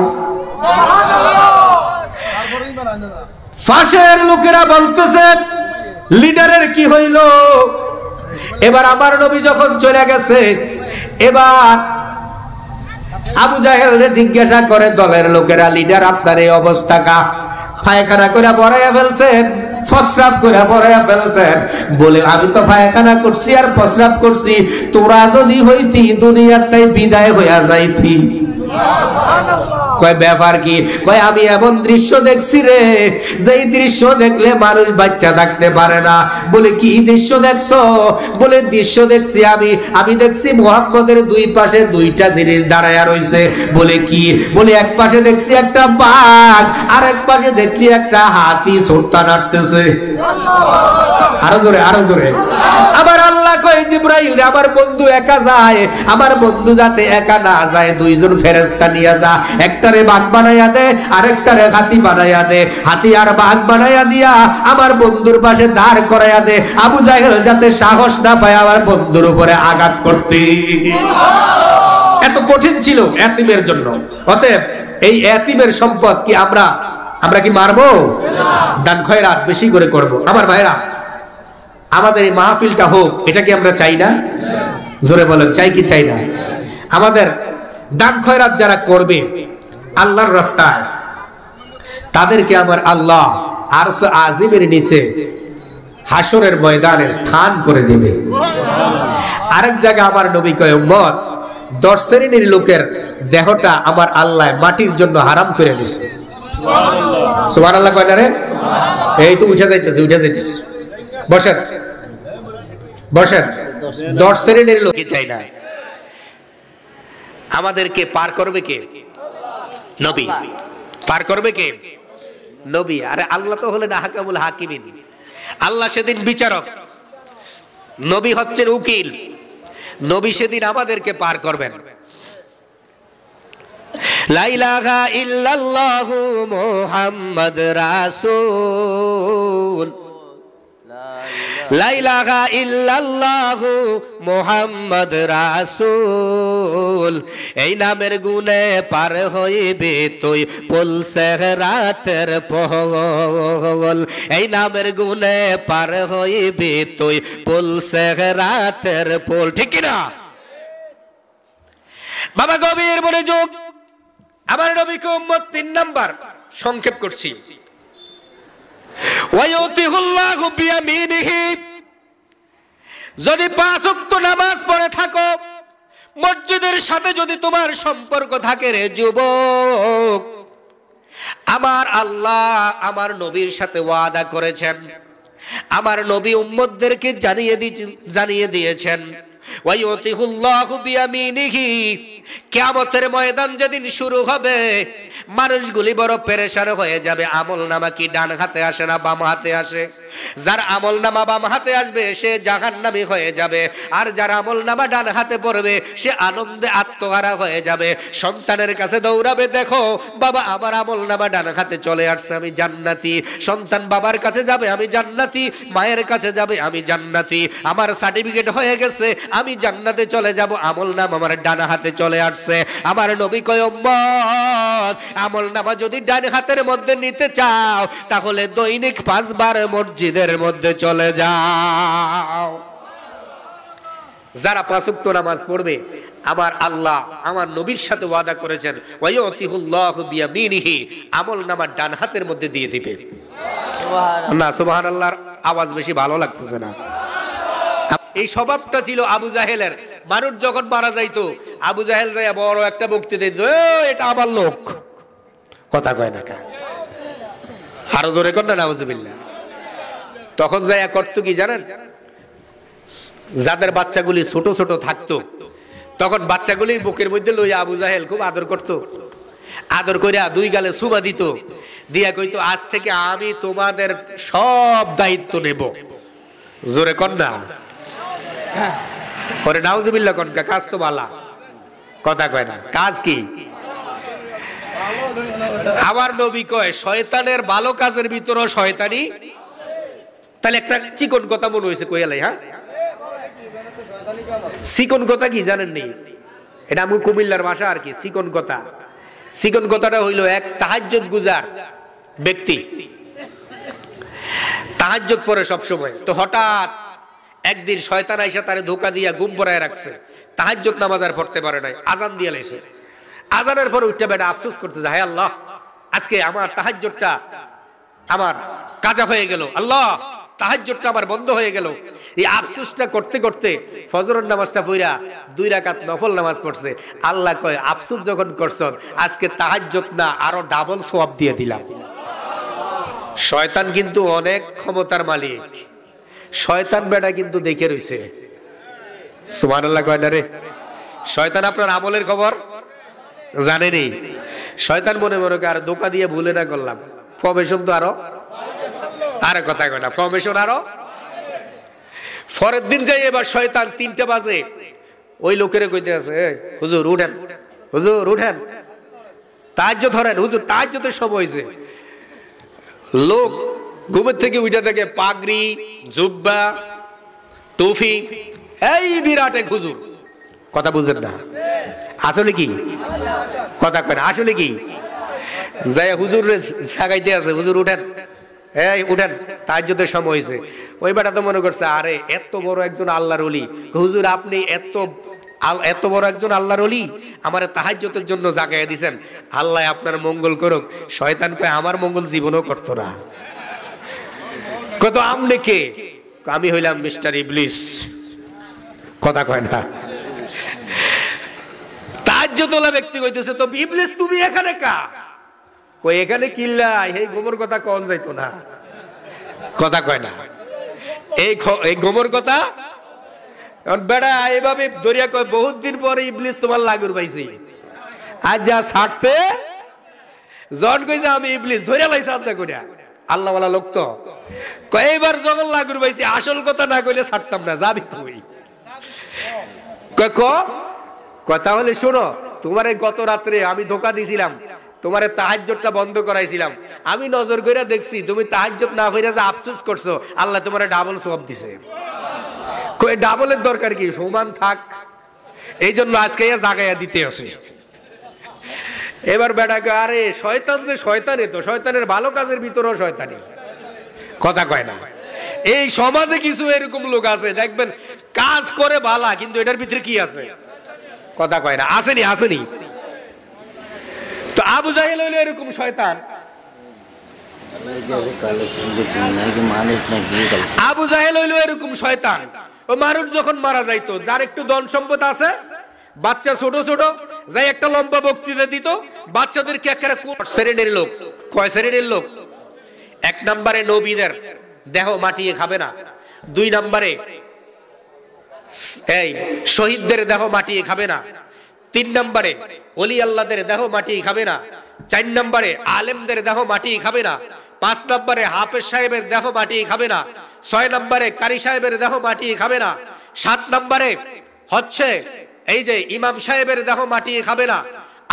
ফাঁসের লোকেরা বলতেছে লিডারের কি হইল? এবার আমার নবী যখন চলে গেছে, এবার আবু জাহেল জিজ্ঞাসা করে দলের লোকেরা, লিডার আপনার এই অবস্থা কা? পায়খানা করে বড়াইয়া ফেলছেন, প্রস্রাব করে বড়াইয়া ফেলছেন। বলে আমি তো পায়খানা করছি আর প্রস্রাব করছি, তোরা যদি হইতি দুনিয়ার তাই বিদায় হইয়া যাইতি। কয় ব্যাপার কি? কয় আমি এমন দৃশ্য দেখছি রে, যেই দৃশ্য দেখলে মানুষ বাচ্চা থাকতে পারে না। বলে কি দৃশ্য দেখছো? বলে দৃশ্য দেখছি আমি দেখছি মুহাম্মদের দুই পাশে দুইটা জিনিস দাঁড়ায়া রইছে। বলে কি? বলে এক পাশে দেখছি একটা বাঘ, আর এক পাশে দেখছি একটা হাতি ছোট্টা নাড়তেছে। আরো জোরে আরো জোরে। আবার আল্লাহ কয় জিবরাইল রে, আমার বন্ধু একা যায়, আমার বন্ধু যাতে একা না যায়, দুইজন ফেরেশতা নিয়ে যা, একটারে বাঘ বানাইয়া দে আরেকটারে হাতি বানাইয়া দে। হাতি আর বাঘ বানাইয়া দিয়া আমার বন্ধুর পাশে দাঁড় করাইয়া দে, আবু জাহেল যাতে সাহস না পায় আমার বন্ধুর উপরে আঘাত করতে। এত কঠিন ছিল এতিমের জন্য। অতএব এই এতিমের সম্পদ কি আমরা কি মারবো? দান খয়রাত বেশি করে করব। আমার ভাইরা, আমাদের এই মাহফিলটা হোক, এটা কি আমরা চাই না? জোরে বলেন, চাই কি চাই না? আমাদের দান খয়রাত যারা করবে আল্লাহর রাস্তায়, তাদেরকে আমার আল্লাহ আরশ আজিমের নিচে হাসরের ময়দানে স্থান করে দিবে। আরেক জায়গায় আমার নবী কয়, উম্মত 10 শ্রেণীর লোকের দেহটা আমার আল্লাহ মাটির জন্য হারাম করে দিছে। সুবহানাল্লাহ কয় না রে? এই তো উঠে যাইতেছে বসেন বসেন। 10 শ্রেণীর লোক চাই না। আমাদেরকে পার করবে কে? নবী। পার করবে কে? নবী। আরে আল্লাহ তো হলেন আহকামুল হাকিমিন, আল্লাহ সেদিন বিচারক, নবী হচ্ছেন উকিল। নবী সেদিন আমাদেরকে পার করবেন। লা ইলাহা ইল্লাল্লাহু মুহাম্মাদ রাসূল, লা ইলাহা ইল্লাল্লাহু মুহাম্মাদ রাসূল। এই নামের গুণে পার হইবে তুই পুল সেহরাতের পহল। এই নামের গুণে পার হইবে তুই পুল সেহরাতের পোল। ঠিক কি না বাবা? গভীর মনোযোগ। আমার নবীকে উম্মত 3 নাম্বার সংক্ষেপ করছি। ওয়ায়ুতিহুল্লাহু বিয়ামিনিহি, যদি 5 ওয়াক্ত নামাজ পড়ে থাকো, মসজিদের সাথে যদি তোমার সম্পর্ক থাকে রে যুবক, আমার আল্লাহ আমার নবীর সাথে ওয়াদা করেছেন, আমার নবী উম্মতদেরকে জানিয়ে দিয়েছেন, ওয়ায়ুতিহুল্লাহু বিয়ামিনিহি, কিয়ামতের ময়দান যেদিন শুরু হবে, মানুষগুলি বড় পেরেশান হয়ে যাবে। আমল নামা কি ডান হাতে আসে না বাম হাতে আসে? যার আমল নামা বাম হাতে আসবে সে জাহান্নামী হয়ে যাবে, আর যার আমল নামা ডান হাতে পড়বে সে আনন্দে আত্মহারা হয়ে যাবে। সন্তানের কাছে দৌড়াবে, দেখো বাবা আমার আমল নামা ডান হাতে চলে আসছে, আমি জান্নাতি। সন্তান বাবার কাছে যাবে, আমি জান্নাতি। মায়ের কাছে যাবে, আমি জান্নাতি। আমার সার্টিফিকেট হয়ে গেছে, আমি জান্নাতে চলে যাব, আমল নামা আমার ডান হাতে চলে আসছে। আমার নবী কয়, উম্মত আমল নামা যদি ডান হাতের মধ্যে নিতে চাও, তাহলে দৈনিক 5 বার মসজিদের মধ্যে চলে যাও। যারা 5 ওয়াক্ত নামাজ পড়বে, আমার আল্লাহ আমার নবীর সাথে ওয়াদা করেছেন, ওয়ায়ুতিহুল্লাহু বিয়ামিনিহি, আমল নামা ডান হাতের মধ্যে দিয়ে দিবে। না সুবহানাল্লাহর আওয়াজ বেশি ভালো লাগতেছে না। এই স্বভাবটা ছিল আবু জাহেলের। মানুষ যখন মারা যাইতো, আবু জাহেল যায় বড় একটা বক্তৃতা দিত, এটা আমার লোক, কথা কয় না কা, আরো জোরে কর না নাউজুবিল্লাহ। তখন যায় করতো কি জানেন? যাদের বাচ্চাগুলি ছোট ছোট থাকতো, তখন বাচ্চাগুলির বুকের মধ্যে লইয়া আবু জাহেল খুব আদর করত, আদর করিয়া দুই গালে সুমা দিত, দিয়া কইতো আজ থেকে আমি তোমাদের সব দায়িত্ব নেব। জোরে কন্যা পরে নাউজুবিল্লাহ কনকা, কাজ তো বালা, কথা কয় না, কাজ কি? আমার নবী কয় শয়তানের ভালো কাজের ভিতরও শয়তানি। তাহলে একটা চিকন কথা মনে হয়েছে কইয়ালাই, হ্যাঁ চিকন কথা কি জানেন নি? এটা আমি কুমিল্লার ভাষা আর কি। চিকন কথা, চিকন কথাটা হইল এক তাহাজ্জুদ গুজার ব্যক্তি, তাহাজ্জুদ পড়ে সব সময়। তো হঠাৎ একদিন শয়তান আইসা তারে ধোকা দিয়া ঘুম পড়ায় রাখছে, তাহাজ্জুদ নামাজ আর পড়তে পারে নাই, আজান দিয়ে লাইছে। আজানের পরে উঠতে বেটা আফসোস করতেছে, হায় আল্লাহ আজকে আমার তাহাজ্জুদটা আমার কাজা হয়ে গেল, আল্লাহ তাহাজ্জুদটা আমার বন্ধ হয়ে গেল। এই আফসোসটা করতে করতে ফজরের নামাজটা পড়া 2 রাকাত নফল নামাজ পড়ছে। আল্লাহ কয় আফসোস যখন করছ আজকে তাহাজ্জুদ না আরো ডাবল সওয়াব দিয়ে দিলাম। শয়তান কিন্তু অনেক ক্ষমতার মালিক, শয়তান বেটা কিন্তু দেখে রইছে। সুবহানাল্লাহ কয় না রে? শয়তান আপনার আমলের খবর জানেনি। শয়তান মনে মনে আর ধোকা দিয়ে ভুলে না করলাম, ফরমেশন তো আরো কথা কয় না, ফরমেশন আরো। পরের দিন যাই এবার শয়তান 3টা বাজে ওই লোকের কইতে আছে, হুজুর উঠেন, হুজুর উঠেন, তাহাজ্জুদ ধরেন, হুজুর তাহাজ্জুদের সময় হয়েছে। লোক ঘুমের থেকে উঠে থাকে, পাগড়ি জুব্বা টুপি, এই বিরাট এক হুজুর। কথা বুঝেন না? আসলে কি কথা কয় না? আসলে কি যাই হুজুর জাগাইতে আছে, হুজুর উঠেন, এই উঠেন তাহাজ্জুদের সময় হয়েছে। ওই বেটা তো মনে করছে আরে এত বড় একজন আল্লাহর ওলি, হুজুর আপনি এত বড় একজন আল্লাহর ওলি আমার তাহাজ্জুদের জন্য জাগাইয়া দিছেন, আল্লাহ আপনার মঙ্গল করুক। শয়তান কয় আমার মঙ্গল জীবনও করতো না। কত আমনে কে? আমি হইলাম মিস্টার ইবলিস। কথা কয় না? তাহাজ্জুদওয়ালা ব্যক্তি কইতেছে তো ইবলিস তুমি এখানে কা? কই এখানে কিল্লা এই গোমর কথা কোন যাইতো না। কথা কয় না? এই গোমর কথা বেড়া এইভাবে দরিয়া কয় বহুত দিন পরে ইবলিস তোমার লাগুর পাইছি, আজ যা ছাড়তে জন কইছে আমি ইবলিস ধরিয়া লাইছে আচ্ছা করিয়া। আল্লাহ ওয়ালা লোক তো কয়বার যখন লাগুর পাইছি আসল কথা না কইলে ছাড়তাম না, যাবি কই? কথা হলে শোনো, তোমার গত রাত্রে আমি ধোকা দিছিলাম, তোমার তাহাজ্জুদটা বন্ধ করাইছিলাম, আমি নজর কইরা দেখছি তুমি তাহাজ্জুদ না কইরা যে আফসোস করছো, আল্লাহ তোমার ডাবল সওয়াব দিছে। কই ডাবলের দরকার কি, সমান থাক, এই জন্য আজকে জাগাইয়া দিতে আসে। এবার বেটা কয় আরে শয়তান যে শয়তানে, তো শয়তানের ভালো কাজের ভিতরেও শয়তানি। কথা কয় না? এই সমাজে কিছু এরকম লোক আছে দেখবেন কাজ করে ভালা, কিন্তু এটার ভিতরে কি আছে? কথা কয় না? আসেনি? আসেনি? তো আবু জাহেল হইলো এরকম শয়তান। আবু জাহেল হইলো এরকম শয়তান। ও মানুষ যখন মারা যাইতো, যার একটু ধন সম্পদ আছে, বাচ্চা ছোট ছোট যাই একটা লম্বা বক্তৃতা দিত, বাচ্চাদেরকে একটা শ্রেণীর লোক। কয় শ্রেণীর লোক? 1 নম্বরে নবীদের দেহ মাটিয়ে খাবে না, 2 নম্বরে এই শহীদদের দেহ মাটিয়ে খাবে না, 3 নম্বরে ওলি আল্লাহদের দেহ মাটিয়ে খাবে না, 4 নম্বরে আলেমদের দেহ মাটিয়ে খাবে না, 5 নম্বরে হাফেজ সাহেবের দেহ মাটিয়ে খাবে না, 6 নম্বরে কারি সাহেবের দেহ মাটিয়ে খাবে না, 7 নম্বরে হচ্ছে এই যে ইমাম সাহেবের দেহ মাটিয়ে খাবে না,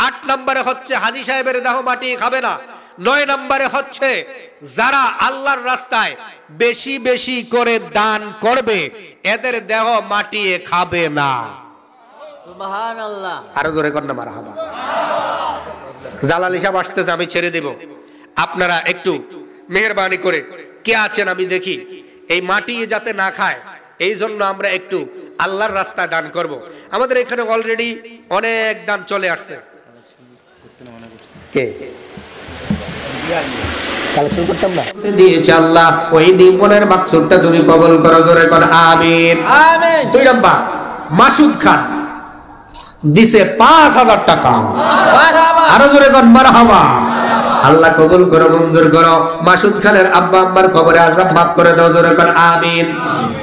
8 নম্বরে হচ্ছে হাজী সাহেবের দেহ মাটিয়ে খাবে না, 9 নম্বরে হচ্ছে যারা আল্লাহর রাস্তায় বেশি বেশি করে দান করবে এদের দেহ মাটিয়ে খাবে না। সুবহানাল্লাহ। আরো জোরে কর না মারহাবা। জালালি সাহেব আসতেছে, আমি ছেড়ে দেব, আপনারা একটু মেহেরবানি করে কে আছেন আমি দেখি, এই মাটি যাতে না খায় এই জন্য আমরা একটু আল্লাহর রাস্তায় দান করব। আমাদের এখানে অলরেডি অনেক দান চলে আসছে। কে কালেকশন করতাম না দিয়েছে আল্লাহ, ওই নিমনের মাকসুদটা তুমি কবুল করো, জোরে কর আমিন। আমিন। 2 নাম্বার মাসুদ খান দিছে 5000 টাকা, আরো জোরে কর মারহাবা। আল্লাহ কবুল করো, মঞ্জুর করো। মাসুদ খানের আব্বা আম্মার কবরে আযাব মাফ করে দাও, জোরে কর আমিন।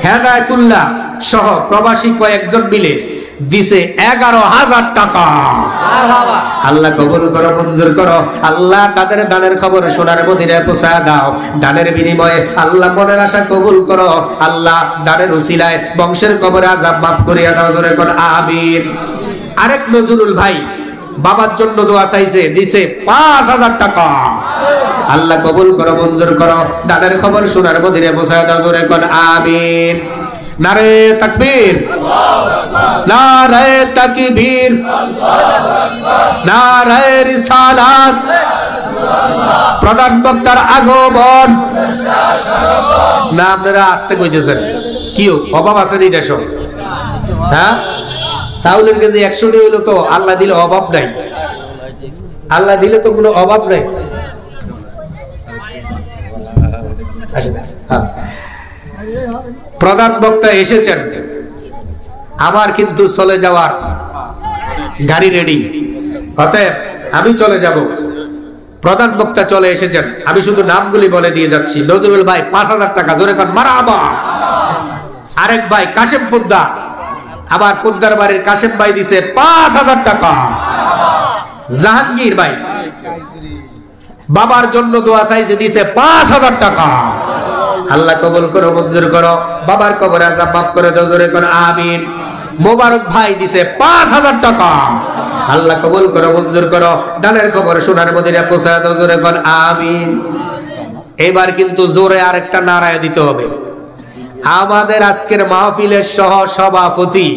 হেদায়েতুল্লাহ সহ প্রবাসী কয়েকজন মিলে দিছে 11,000 টাকা। আল্লাহ কবুল করো, মঞ্জুর করো। আল্লাহ তাদের দানের খবর সোনার মদিনায় পৌঁছায় দাও। দানের বিনিময়ে আল্লাহ মনের আশা কবুল করো। আল্লাহ দানের উসিলায় বংশের কবরে আযাব মাফ করিয়া দাও। জোরে কোন আমিন। আরেক নজরুল ভাই বাবার জন্য দোয়া চাইছে, দিছে 5,000 টাকা। আল্লাহ কবুল করো, মঞ্জুর করো। দানের খবর সোনার মদিনায় পৌঁছায় দাও। জোরে কোন আমিন। নারে তাকবীর, নারে তাকবীর, নারে রিসালাত। প্রধান বক্তার আগমন। না আপনারা আসতে কইতেছেন কি অভাব আছে এই দেশ? হ্যাঁ, চাউলের কেজি 100 হইলো তো আল্লাহ দিলে অভাব নাই। আল্লাহ দিলে তো কোনো অভাব নাই। প্রধান বক্তা এসেছেন, আমার কিন্তু চলে যাওয়ার গাড়ি রেডি, অতএব আমি চলে যাব। প্রধান বক্তা চলে এসেছেন, আমি শুধু নামগুলি বলে দিয়ে যাচ্ছি। নজরুল ভাই 5,000 টাকা। জোরে কোন মারহাবা। আরেক ভাই কাশেম পোদ্দার, আবার পোদ্দার বাড়ির কাশেম ভাই দিছে 5,000 টাকা। জাহাঙ্গীর ভাই বাবার জন্য দোয়া চাইছে, দিছে 5,000 টাকা। আল্লাহ কবুল করো, মঞ্জুর করো। বাবার কবরে আযাব মাফ করে দাও। জোরে কোন আমিন। মোবারক ভাই দিছে 5,000 টাকা। আল্লাহ কবুল করো, মঞ্জুর করো। দানের খবর সোনার মদিনায় পৌঁছায় দাও। জোরে কোন আমিন। এবার কিন্তু জোরে আরেকটা নারায় দিতে হবে। আমাদের আজকের মাহফিলের সহ সভাপতি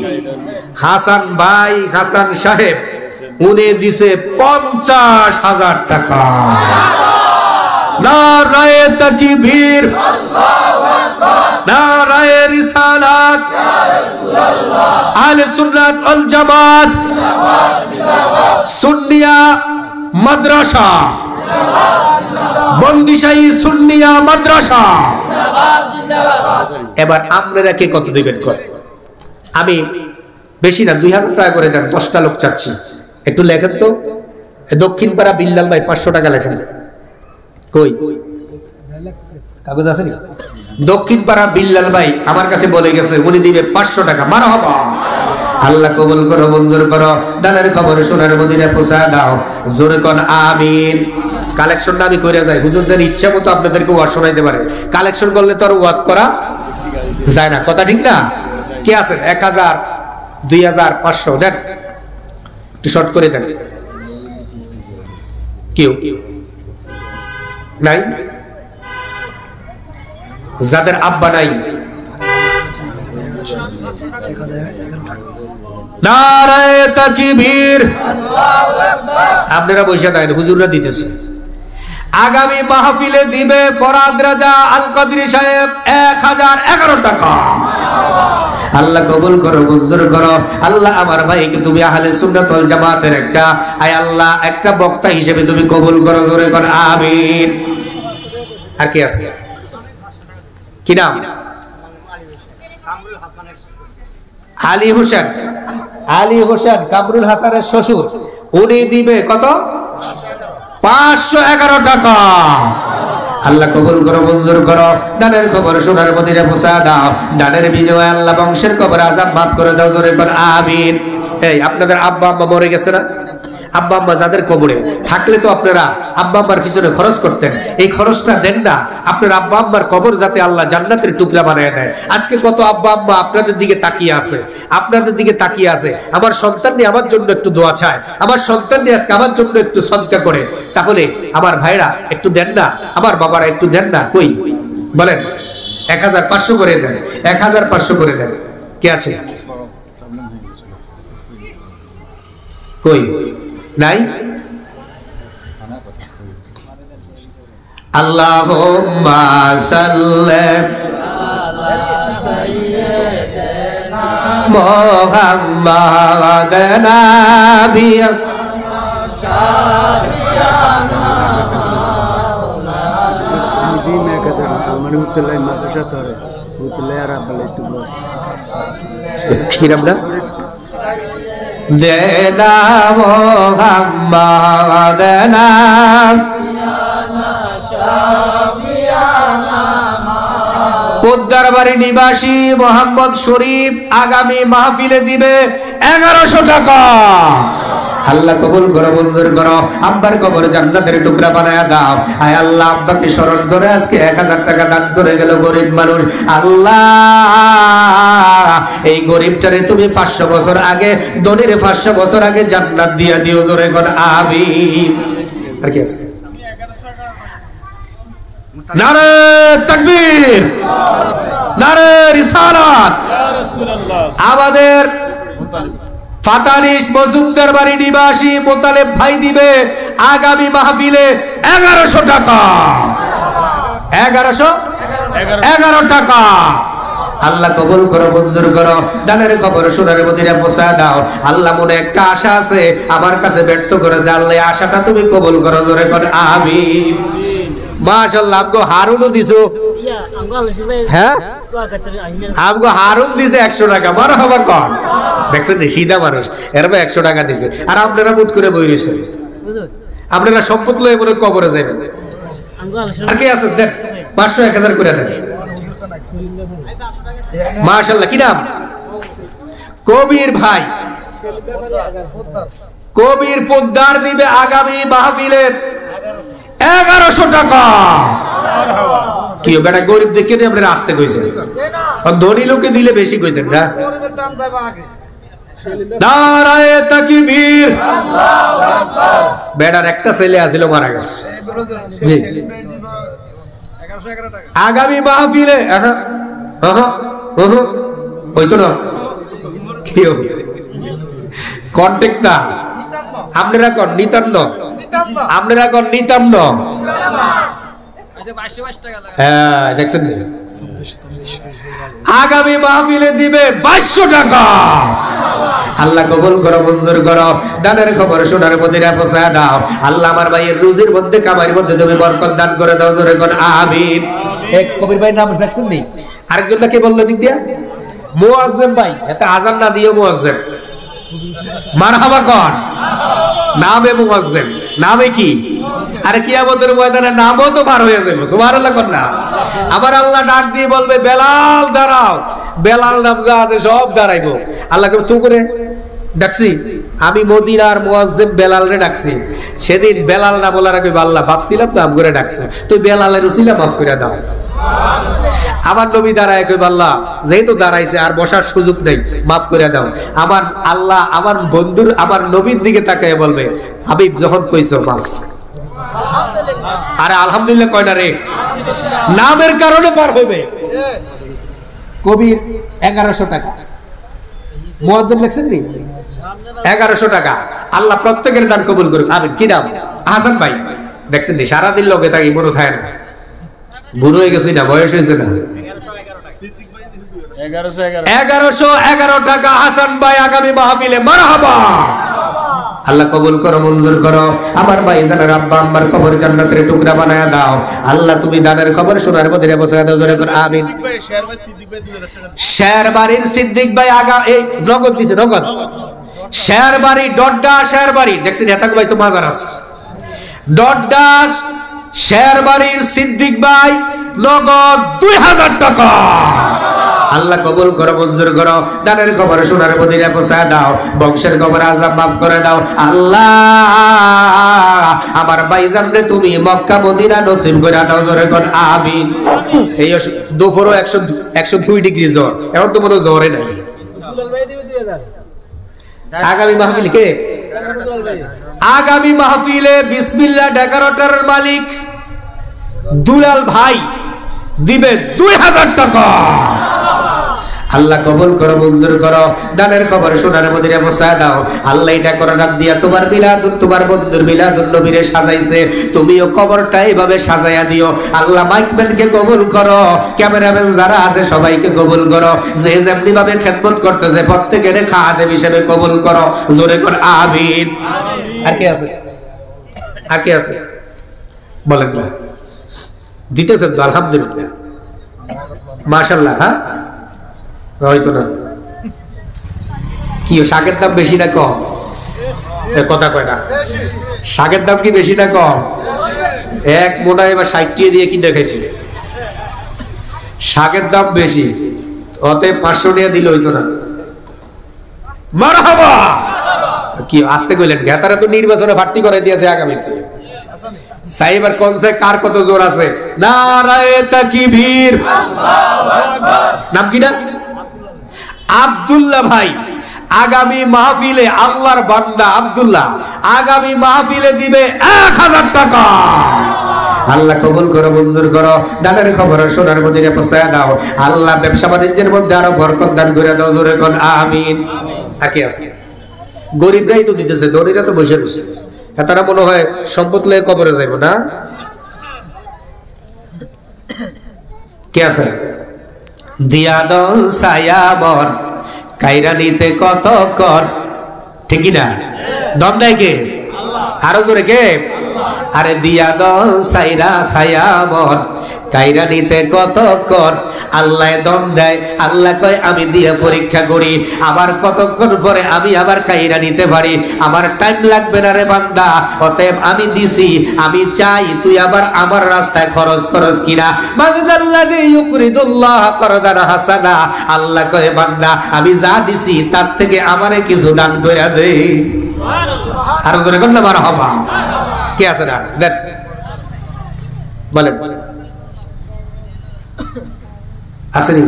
হাসান ভাই, হাসান সাহেব, উনি দিছে 50,000 টাকা। নারায়ে তাকবীর, নারায়ে রিসালাত। আহলে সুন্নাত ওয়াল জামাত সুন্নিয়া মাদ্রাসা, বন্দিশাহী সুন্নিয়া মাদ্রাসা। এবার আপনারা কে কত দিবেন? আমি বেশি না, 2,000 টাকা করে দেন। 10টা লোক চাচ্ছি। একটু লেখেন তো। দক্ষিণ পাড়া বিল্লাল ভাই 500 টাকা লেখেন। কই কাগজ আছে? দক্ষিণ পাড়া বিল্লাল ভাই আমার কাছে বলে গেছে উনি দিবে 500 টাকা। মারহাবা। আল্লাহ কবুল করো, মঞ্জুর করো। দানের খবর সোনার মদিনায় পৌঁছায় দাও। জোরে কোন আমিন। কালেকশনটা আমি করে যাই। হুজুর যেন ইচ্ছা মতো আপনাদেরকে ওয়াজ শোনাইতে পারে। কালেকশন করলে তো আর ওয়াজ করা যায় না। কথা ঠিক না? কে আছেন? 1,000, 2,000, 500 দেন। একটু শর্ট করে দেন। কেউ নাই? যাদের আব্বা নাই, নারায়ে তাকবীর। আপনারা বসে থাকেন, হুজুররা দিতেছে। আগামী মাহফিলে দিবে ফরাদ রাজা আল কদরি সাহেব 1,011 টাকা। আল্লাহ কবুল করো, মঞ্জুর করো। আল্লাহ আমার ভাইকে তুমি আহলে সুন্নাত ওয়াল জামাতের একটা আল্লাহ একটা বক্তা হিসেবে তুমি কবুল করো। জোরে কর আমিন। আর কি আছে? কি নাম? আলী হোসেন। আলী হোসেন কামরুল হাসানের শ্বশুর। উনি দিবে কত? 511 টাকা। আল্লাহ কবুল করো, মঞ্জুর করো। দানের খবর সোনার মদিনায় পৌঁছায় দাও। দানের বিনিময়ে আল্লাহ বংশের কবর আযাব মাফ করে দাও। জোরে কর আমিন। এই আপনাদের আব্বা আম্মা মরে গেছে না? আব্বা আম্মা যাদের কবরে থাকলে তো আপনারা আব্বা আম্মার পিছনে খরচ করতেন। এই খরচটা দেন না। আপনার আব্বা আম্মার কবর যাতে আল্লাহ জান্নাতের টুকরা বানিয়ে দেয়। আজকে কত আব্বা আম্মা আপনাদের দিকে তাকিয়ে আছে, আপনাদের দিকে তাকিয়ে আছে। আমার সন্তান নিয়ে আমার জন্য একটু দোয়া চায়, আমার সন্তান নিয়ে আজকে আমার জন্য একটু সদকা করে। তাহলে আমার ভাইরা একটু দেন না, আমার বাবারা একটু দেন না। কই বলেন? 1,500 করে দেন। 1,500 করে দেন। কে আছে? কই নাই? আল্লাহুম্মা সাল্লি আলা সাইয়্যিদিনা মুহাম্মাদ নাবিয়্যা শাফিয়ানা মাওলানা দিনে কাদের মানে উতলাই মাদ্রাসা ধরে উতলাই আর বলে একটু খিরাম না দেনা মুহাম্মাদ নাবিয়্যা শাফিয়ানা পোদ্দার বাড়ি নিবাসী মোহাম্মদ শরীফ আগামী মাহফিলে দিবে 1100 টাকা। আল্লাহ কবুল করো, মঞ্জুর করো। আব্বার কবর জান্নাতের টুকরা বানায়া দাও। আয় আল্লাহ, আব্বাকে স্মরণ করে আজকে 1000 টাকা দান করে গেল গরিব মানুষ। আল্লাহ, এই গরিবটারে তুমি 500 বছর আগে, ধনীর 500 বছর আগে জান্নাত দিয়া দিও, জোরে কোন আমিন। আর কি আছে? নারে তাকবীর, নারে রিসালাত। আমাদের ফাতানিশ মজুমদার বাড়ি নিবাসী মোতালেব ভাই দিবে আগামী মাহফিলে 1100 টাকা। 1111 টাকা। আল্লাহ কবুল করো, মঞ্জুর করো। দানের খবর সোনার মদিনা পৌঁছা দাও। আল্লাহ, মনে একটা আশা আছে আমার কাছে ব্যক্ত করেছে, আল্লাহ আশাটা তুমি কবুল করো, জোরে কর আমিন। মাশাআল্লাহ, আমগো হারুনও দিছো। হ্যাঁ, আমগো হারুন দিছে 100 টাকা। মারহাবা কর। দেখছেন নি, সিধা মানুষ, এরপর 100 টাকা দিছে। আর আপনারা মুট করে বই রইছেন। আপনারা সম্পদ লয়ে মনে কবরে যাবেন। আর কি আছে দেন, 500 1000 করে দেন। মাশাআল্লাহ, কি নাম? কবির ভাই, কবির পোদ্দার দিবে আগামী মাহফিলের 1100 টাকা। কি বেটা, গরিব দেখে নিয়ে আপনারা আসতে কইছেন, ধনী লোকে দিলে বেশি কইছেন না? নারায়ে তাকবীর। বেটার একটা ছেলে আছিল, মারা গেছে। জি, আগামী মাহফিলে ওই তো না কি কন্টেক্টটা আপনারা কর নিতান্ন, আপনারা কর নিতান্ন। হ্যাঁ, দেখছেন আগামী মাহফিলে দিবে 2200 টাকা। আল্লাহ কবুল করো, মঞ্জুর করো। দানের খবর সোনার মদিনা পৌঁছা দাও। আল্লাহ, আমার ভাইয়ের রুজির মধ্যে, কামাইয়ের মধ্যে তুমি বরকত দান করে দাও, জোরে কোন আমিন। এক কবির ভাই নাম রাখছেন নি? আরেকজনটা কে বললো দিক দিয়া? মুয়াজ্জিম ভাই। এতে আজান না দিও মুয়াজ্জিম। মারহাবা কর। নামে মুয়াজ্জিম, নামে কি? আরে কিয়ামতের ময়দানে নামও তো পার হয়ে যাবে। সুবহানাল্লাহ কর না। আবার আল্লাহ ডাক দিয়ে বলবে, বেলাল দাঁড়াও। বেলাল নাম যা আছে সব দাঁড়াইবো। আল্লাহকে তু করে ডাকছি আমি, মদিনার মুয়াজ্জিম বেলাল রে ডাকছি। সেদিন বেলাল না বলার আগে আল্লাহ, ভাবছিলাম নাম করে ডাকছে, তুই বেলালের উসিলা মাফ করে দাও। আমার নবী দাঁড়ায় কই, আল্লাহ যেহেতু দাঁড়াইছে আর বসার সুযোগ নেই, মাফ করে দাও। আমার আল্লাহ আমার বন্ধুর, আমার নবীর দিকে তাকায় বলবে, হাবিব যখন কইছো মাফ। আরে আলহামদুলিল্লাহ কয় না রে, নামের কারণে পার হইবে। কবির 1100 টাকা, মুয়াজ্জিম লিখছেন নি 1100 টাকা। আল্লাহ প্রত্যেকের দান কবুল করুক, আমিন। কি নাম? হাসান ভাই। দেখছেন নি, সারাদিন লোকে তাকে মনে থাকে না, বুড়ো হয়ে গেছি না, বয়স হয়েছে না। 1111 টাকা হাসান ভাই আগামী মাহফিলে। মারহাবা। আল্লাহ কবুল করো, মঞ্জুর করো। আমার ভাই জানার আব্বা আম্মার কবর জান্নাতের টুকরা বানায়া দাও। আল্লাহ, তুমি দানের খবর সোনার মদিনায় পৌঁছে দাও, জোরে করে আমিন। শেরবাড়ির সিদ্দিক ভাই আগা এই নগদ দিছে, নগদ। শেরবাড়ি ডড্ডা, শেরবাড়ি দেখছেন এত ভাই তো মাজার আছে। ডড্ডা শেরবাড়ির সিদ্দিক ভাই নগদ 2000 টাকা। আল্লাহ কবুল করো, মঞ্জুর করো। দানের খবর সোনার মদিনায় পৌঁছা দাও। বংশের খবর আযাব মাফ করে দাও। আল্লাহ, আমার ভাইজানরে তুমি মক্কা মদিনা নসিব করে দাও, জোরে কোন আমিন। এই দুপুরও 102 ডিগ্রি জ্বর, এখন তো কোনো জ্বরে নাই। আগামী মাহফিল কে? আগামী মাহফিলে বিসমিল্লাহ ডেকোরেটরের মালিক দুলাল ভাই দিবে 2000 টাকা। আল্লাহ কবুল করো, মঞ্জুর করো। দানের খবর সোনার মদিনায় পৌঁছা দাও। আল্লাহ এটা করে রাত দিয়া তোমার মিলাদুন, তোমার বন্ধুর মিলাদুন নবীরে সাজাইছে, তুমিও কবরটা এইভাবে সাজাইয়া দিও। আল্লাহ মাইকম্যানকে কবুল করো, ক্যামেরাম্যান যারা আছে সবাইকে কবুল করো। যে যেমনি ভাবে খেদমত করতেছে প্রত্যেকের খাদেম হিসেবে কবুল করো, জোরে কর আমিন। আর কে আছে? আর কে আছে বলেন না? দিতেছেন তো আলহামদুলিল্লাহ, মাশাআল্লাহ। হ্যাঁ, হয়তো না কি শাকের দাম বেশি না কম? কথা কয় না, শাকের দাম কি বেশি না কম? এক মোটা এবার 60 দিয়ে কিনে খাইছি, শাকের দাম বেশি, অতএব 500 টাকা দিলে হইতো না। মারহাবা। কি আসতে কইলেন? তারা তো নির্বাচনে ফাটতি করে দিয়েছে আগামীতে। সাইবার কোনসে কার কত জোর আছে? নারায়ে তাকবীর, আল্লাহু আকবার। নাম কি না? আব্দুল্লাহ ভাই আগামী মাহফিলে, আল্লাহর বান্দা আব্দুল্লাহ আগামী মাহফিলে দিবে 1000 টাকা। আল্লাহ কবুল করো, মঞ্জুর করো। দানের খবর সোনার মদিনে পৌঁছায় দাও। আল্লাহ ব্যবসা বাণিজ্যের মধ্যে আরো বরকত দান করে দাও। জোরে কোন আমিন। আকি আছে গরিবরাই তো দিতেছে, ধনীরা তো বসে বসে। তারা মনে হয় সম্পদ লয়ে কবরে যাইব না। কে আছে? দিয়া দন ছায়া বন কাইরা নিতে কত কর, ঠিক না? দম দেয় কে? আরো জোরে কে? আরে দিয়া দন ছাইরা ছায়া বন কাইরা নিতে কত কর। আল্লাহ দম দেয়, আল্লাহ কয় আমি দিয়ে পরীক্ষা করি, আবার কতক্ষণ পরে আমি আবার কাইরা নিতে পারি। আমার টাইম লাগবে না রে বান্দা, অতএব আমি দিছি, আমি চাই তুই আবার আমার রাস্তায় খরচ করস কিনা। মাগজাল্লাযী ইউকরিদুল্লাহ করদান হাসানা। আল্লাহ কয় বান্দা আমি যা দিছি তার থেকে আমারে কিছু দান কইরা দে। সুবহানাল্লাহ। আর জোরে কোন না মারহাবা। কে আছে না? দেন বলেন। আসেনি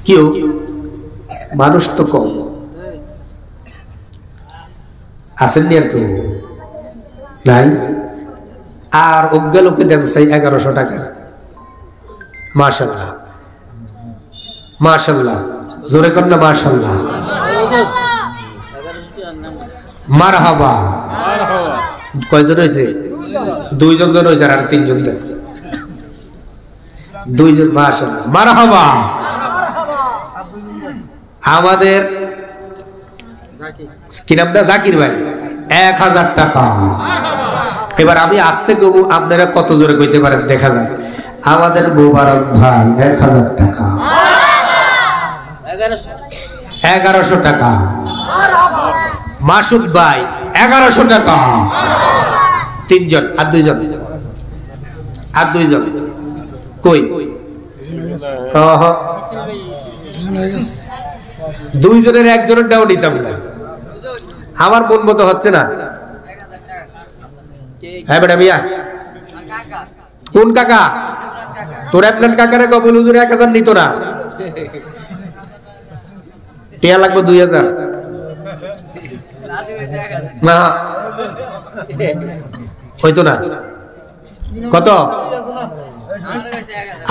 কেউ? মানুষ তো কম। আসেননি আর কেউ নাই? আর অজ্ঞা লোকে দেন চাই 1100 টাকা। মাশাআল্লাহ মাশাআল্লাহ, জোরে কর না মাশাআল্লাহ। মারহাবা। কয়জন হয়েছে? 2 জন হয়েছে, আর 3 জন দেন। 2 জন, মাশাআল্লাহ মারহাবা। আমাদের কি নাম? জাকির ভাই 1000 টাকা। এবার আমি আসতে কব, আপনারা কত জোরে কইতে পারেন দেখা যাক। আমাদের মোবারক ভাই 1000 টাকা। 1100 টাকা। মাসুদ ভাই 1100 টাকা। 3 জন, আর 2 জন, আর 2 জন কই? 2 জনের 1 জনের ডাও নিতাম না, আমার মন মতো হচ্ছে না। হ্যাঁ বেটা মিয়া, কোন কাকা? তোর আপনার কাকারে কবুল হুজুর 1000 নিত না, টিয়া লাগবে 2000 না, হইতো না। কত?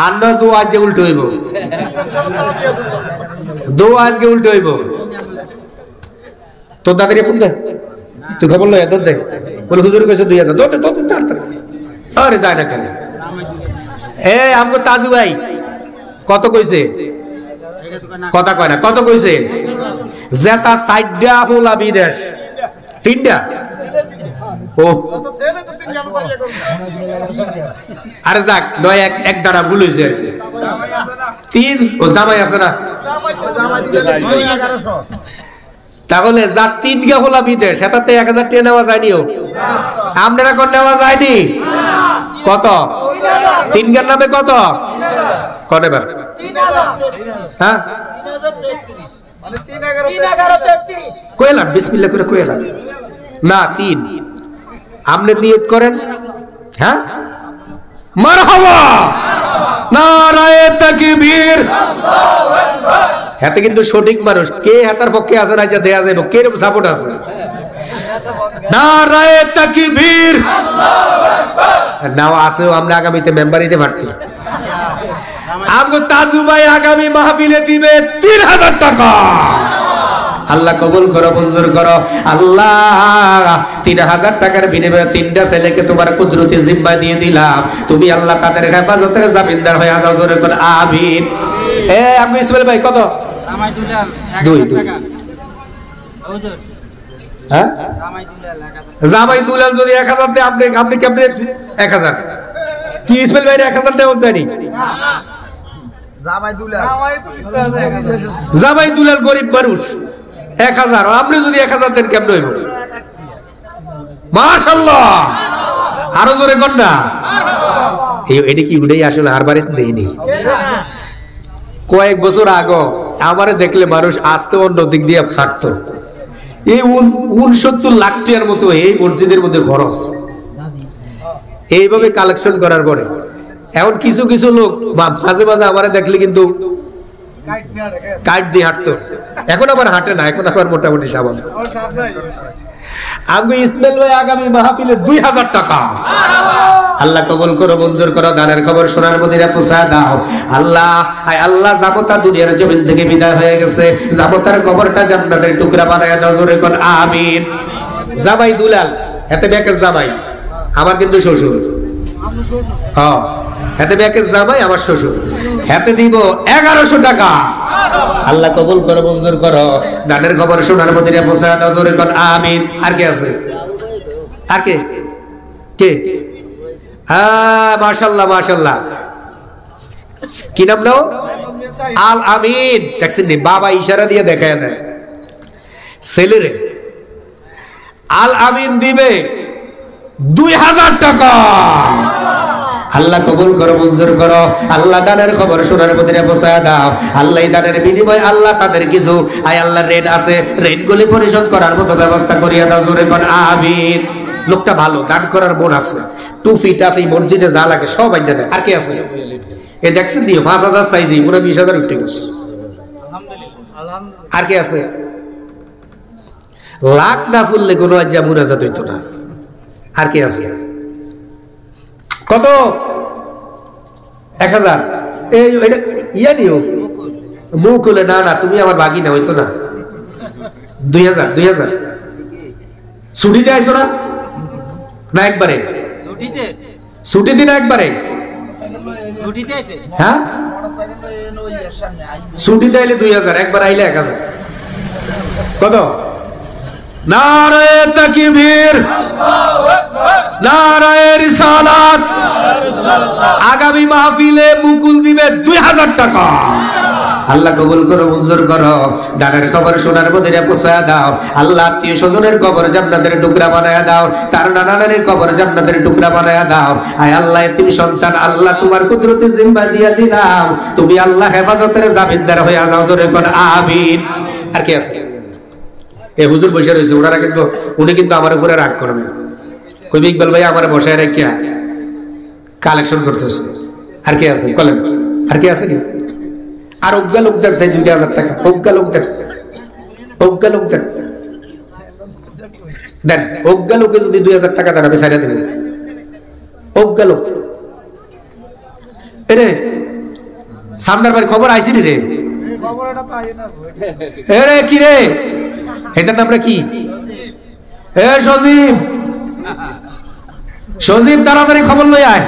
আন্ন দু আজকে উল্টো হইব, দু আজকে উল্টো হইব। তোর দাদার ফোন দে, তুই খবর লয় তোর দে, বলে হুজুর কইছে 2000 দে, দে তাড়াতাড়ি। আরে যায় না কেন? এ আমগো তাজু ভাই কত কইছে? কথা কয় না, কত কইছে? জেতা সাইডা হোলা বিদেশ 3টা। ও আরে যাক, নয় এক দ্বারা ভুল হয়েছে। 3 ও জামাই আছে না, তাহলে যা 3 গে হোলা বিদেশ, সেটাতে 1000 টাকা নেওয়া যায়নিও। আপনারা কোন নেওয়া যায়নি? কত? 3 গের নামে কত? কত এবার? হ্যাঁ কইলাম বিসমিল্লাহ করে কইলাম না 3। আপনি নিয়ত করেন। হ্যাঁ মারহাবা, নারায়ে তাকবীর, আল্লাহু আকবার। হাতে কিন্তু সঠিক মানুষ কে হাতার পক্ষে আছে না, যা দেয়া যাবে কিরকম সাপোর্ট আছে। নারায়ে তাকবীর, আল্লাহু আকবার। নাও আছে, আমরা আগামীতে মেম্বারিতে ভর্তি। আমগো তাজু ভাই আগামী মাহফিলে দিবে 3000 টাকা। আল্লাহ কবুল করো, মঞ্জুর করো। আল্লাহ 3000 টাকার বিনিময়ে 3টা ছেলেকে তোমার কুদরতি জিম্মা দিয়ে দিলাম। তুমি আল্লাহ তাদের হেফাজতের জামিনদার হয়ে যাও। জোরে করে আমিন। এ আবু ইসমাইল ভাই কত? জামাই দুলাল 1000 টাকা। হুজুর হ্যাঁ জামাই দুলাল 1000। জামাই দুলাল যদি 1000 দেয়, আপনি কেমনে 1000? কি ইসমাইল ভাই 1000 দেওয়া যায়নি? না জামাই দুলাল গরিব মানুষ, 1000। আপনি যদি 1000 দেন কেমন হইব? মাশাআল্লাহ, আরো জোরে কর না। এটা কি উড়েই আসলে আর বাড়িতে দেয়নি। কয়েক বছর আগে আমারে দেখলে মানুষ আসতে অন্য দিক দিয়ে খাটতো। এই 69 লাখ টাকার মতো এই মসজিদের মধ্যে খরচ, এইভাবে কালেকশন করার পরে এখন কিছু কিছু লোক মাঝে মাঝে আমারে দেখলে কিন্তু কাট দিয়ে হাঁটতো, এখন আবার হাঁটে না, এখন আবার মোটামুটি স্বাভাবিক। আমি ইসমাইল ভাই আগামী মাহফিলে 2000 টাকা আল্লাহ কবুল করো, মঞ্জুর করো। দানের খবর সোনার মদিনা পৌঁছা দাও আল্লাহ। আয় আল্লাহ, জাবতা দুনিয়ার জমিন থেকে বিদায় হয়ে গেছে, জাবতার কবরটা জান্নাতের টুকরা বানায় দাও, জোরে কোন আমিন। জামাই দুলাল এতে ব্যাকের জামাই আমার কিন্তু শ্বশুর, হ্যাঁ হাতে ব্যাকের জামাই আমার শ্বশুর, হাতে দিব 1100 টাকা। আল্লাহ কবুল করো, মঞ্জুর করো। দানের খবর সোনার মদিনা পৌঁছা দাও, জোরে কোন আমিন। আর কে আছে? আর কে কে? হ্যাঁ মাশাআল্লাহ মাশাআল্লাহ। কি নাম নাও? আল আমিন। দেখছেন নি, বাবা ইশারা দিয়ে দেখায় দেয় ছেলেরে। আল আমিন দিবে 2000 টাকা। আল্লাহ কবুল করো, মঞ্জুর করো। আল্লাহ দানের খবর সোনার মদিনা পৌঁছা দাও আল্লাহ। দানের বিনিময় আল্লাহ তাদের কিছু আয় আল্লাহ ঋণ আছে, ঋণগুলি পরিশোধ করার মতো ব্যবস্থা করিয়া দাও, জোরে কোন আমিন। লোকটা ভালো, দান করার মন আছে, টুফি টাফি মসজিদে যা লাগে সব আইনা দেয়। আর কে আছে? এ দেখছেন দিয়ে 5000 চাইছি, পুরো 20000 উঠে গেছে। আর কে আছে? লাখ না ফুললে কোনো আজ মুনাজাত হইতো না। আর কে আছে? কত? 1000। এই এটা ইয়া নিও মুখ হলে না না তুমি আমার বাগি না হইতো না। 2000 ছুটিতে আইছো না? না একবারে ছুটি দিন একবারে? হ্যাঁ ছুটিতে আইলে 2000, একবার আইলে 1000। কত? নারে তাকবীর, নারে রিসালাত। আগামী মাহফিলে মুকুল দিবে 2000 টাকা। আল্লাহ কবুল করো, মঞ্জুর করো। দানের খবর সোনার মদিনা পৌঁছা দাও আল্লাহ। আত্মীয় স্বজনের কবর জান্নাতের টুকরা বানায়া দাও, তার নানা নানির কবর জান্নাতের টুকরা বানায়া দাও। আয় আল্লাহ, এতিম সন্তান আল্লাহ তোমার কুদরতি জিম্মা দিয়া দিলাম, তুমি আল্লাহ হেফাজতের জামিনদার হইয়া যাও, জোরে কোন আমিন। আর কি আছে? এ হুজুর বসে রয়েছে, ওনারা কিন্তু উনি কিন্তু আমার উপরে রাগ করবে, কইবে ইকবাল ভাই আমার বসায় রেখে কালেকশন করতেছে। আর কে আছে? কলেন আর কে আছে? আর অজ্ঞা লোক দেন চাই 2000 টাকা। অজ্ঞা লোক দেন, অজ্ঞা লোক দেন, দেন। অজ্ঞা লোকে যদি 2000 টাকা দেন আমি ছাড়িয়ে দেবেন। অজ্ঞা লোক এরে সামনের বাড়ির খবর আইসি রে। এরে কি রে, এটার নামটা কি? এ সজীব, সজীব তাড়াতাড়ি খবর লই আয়।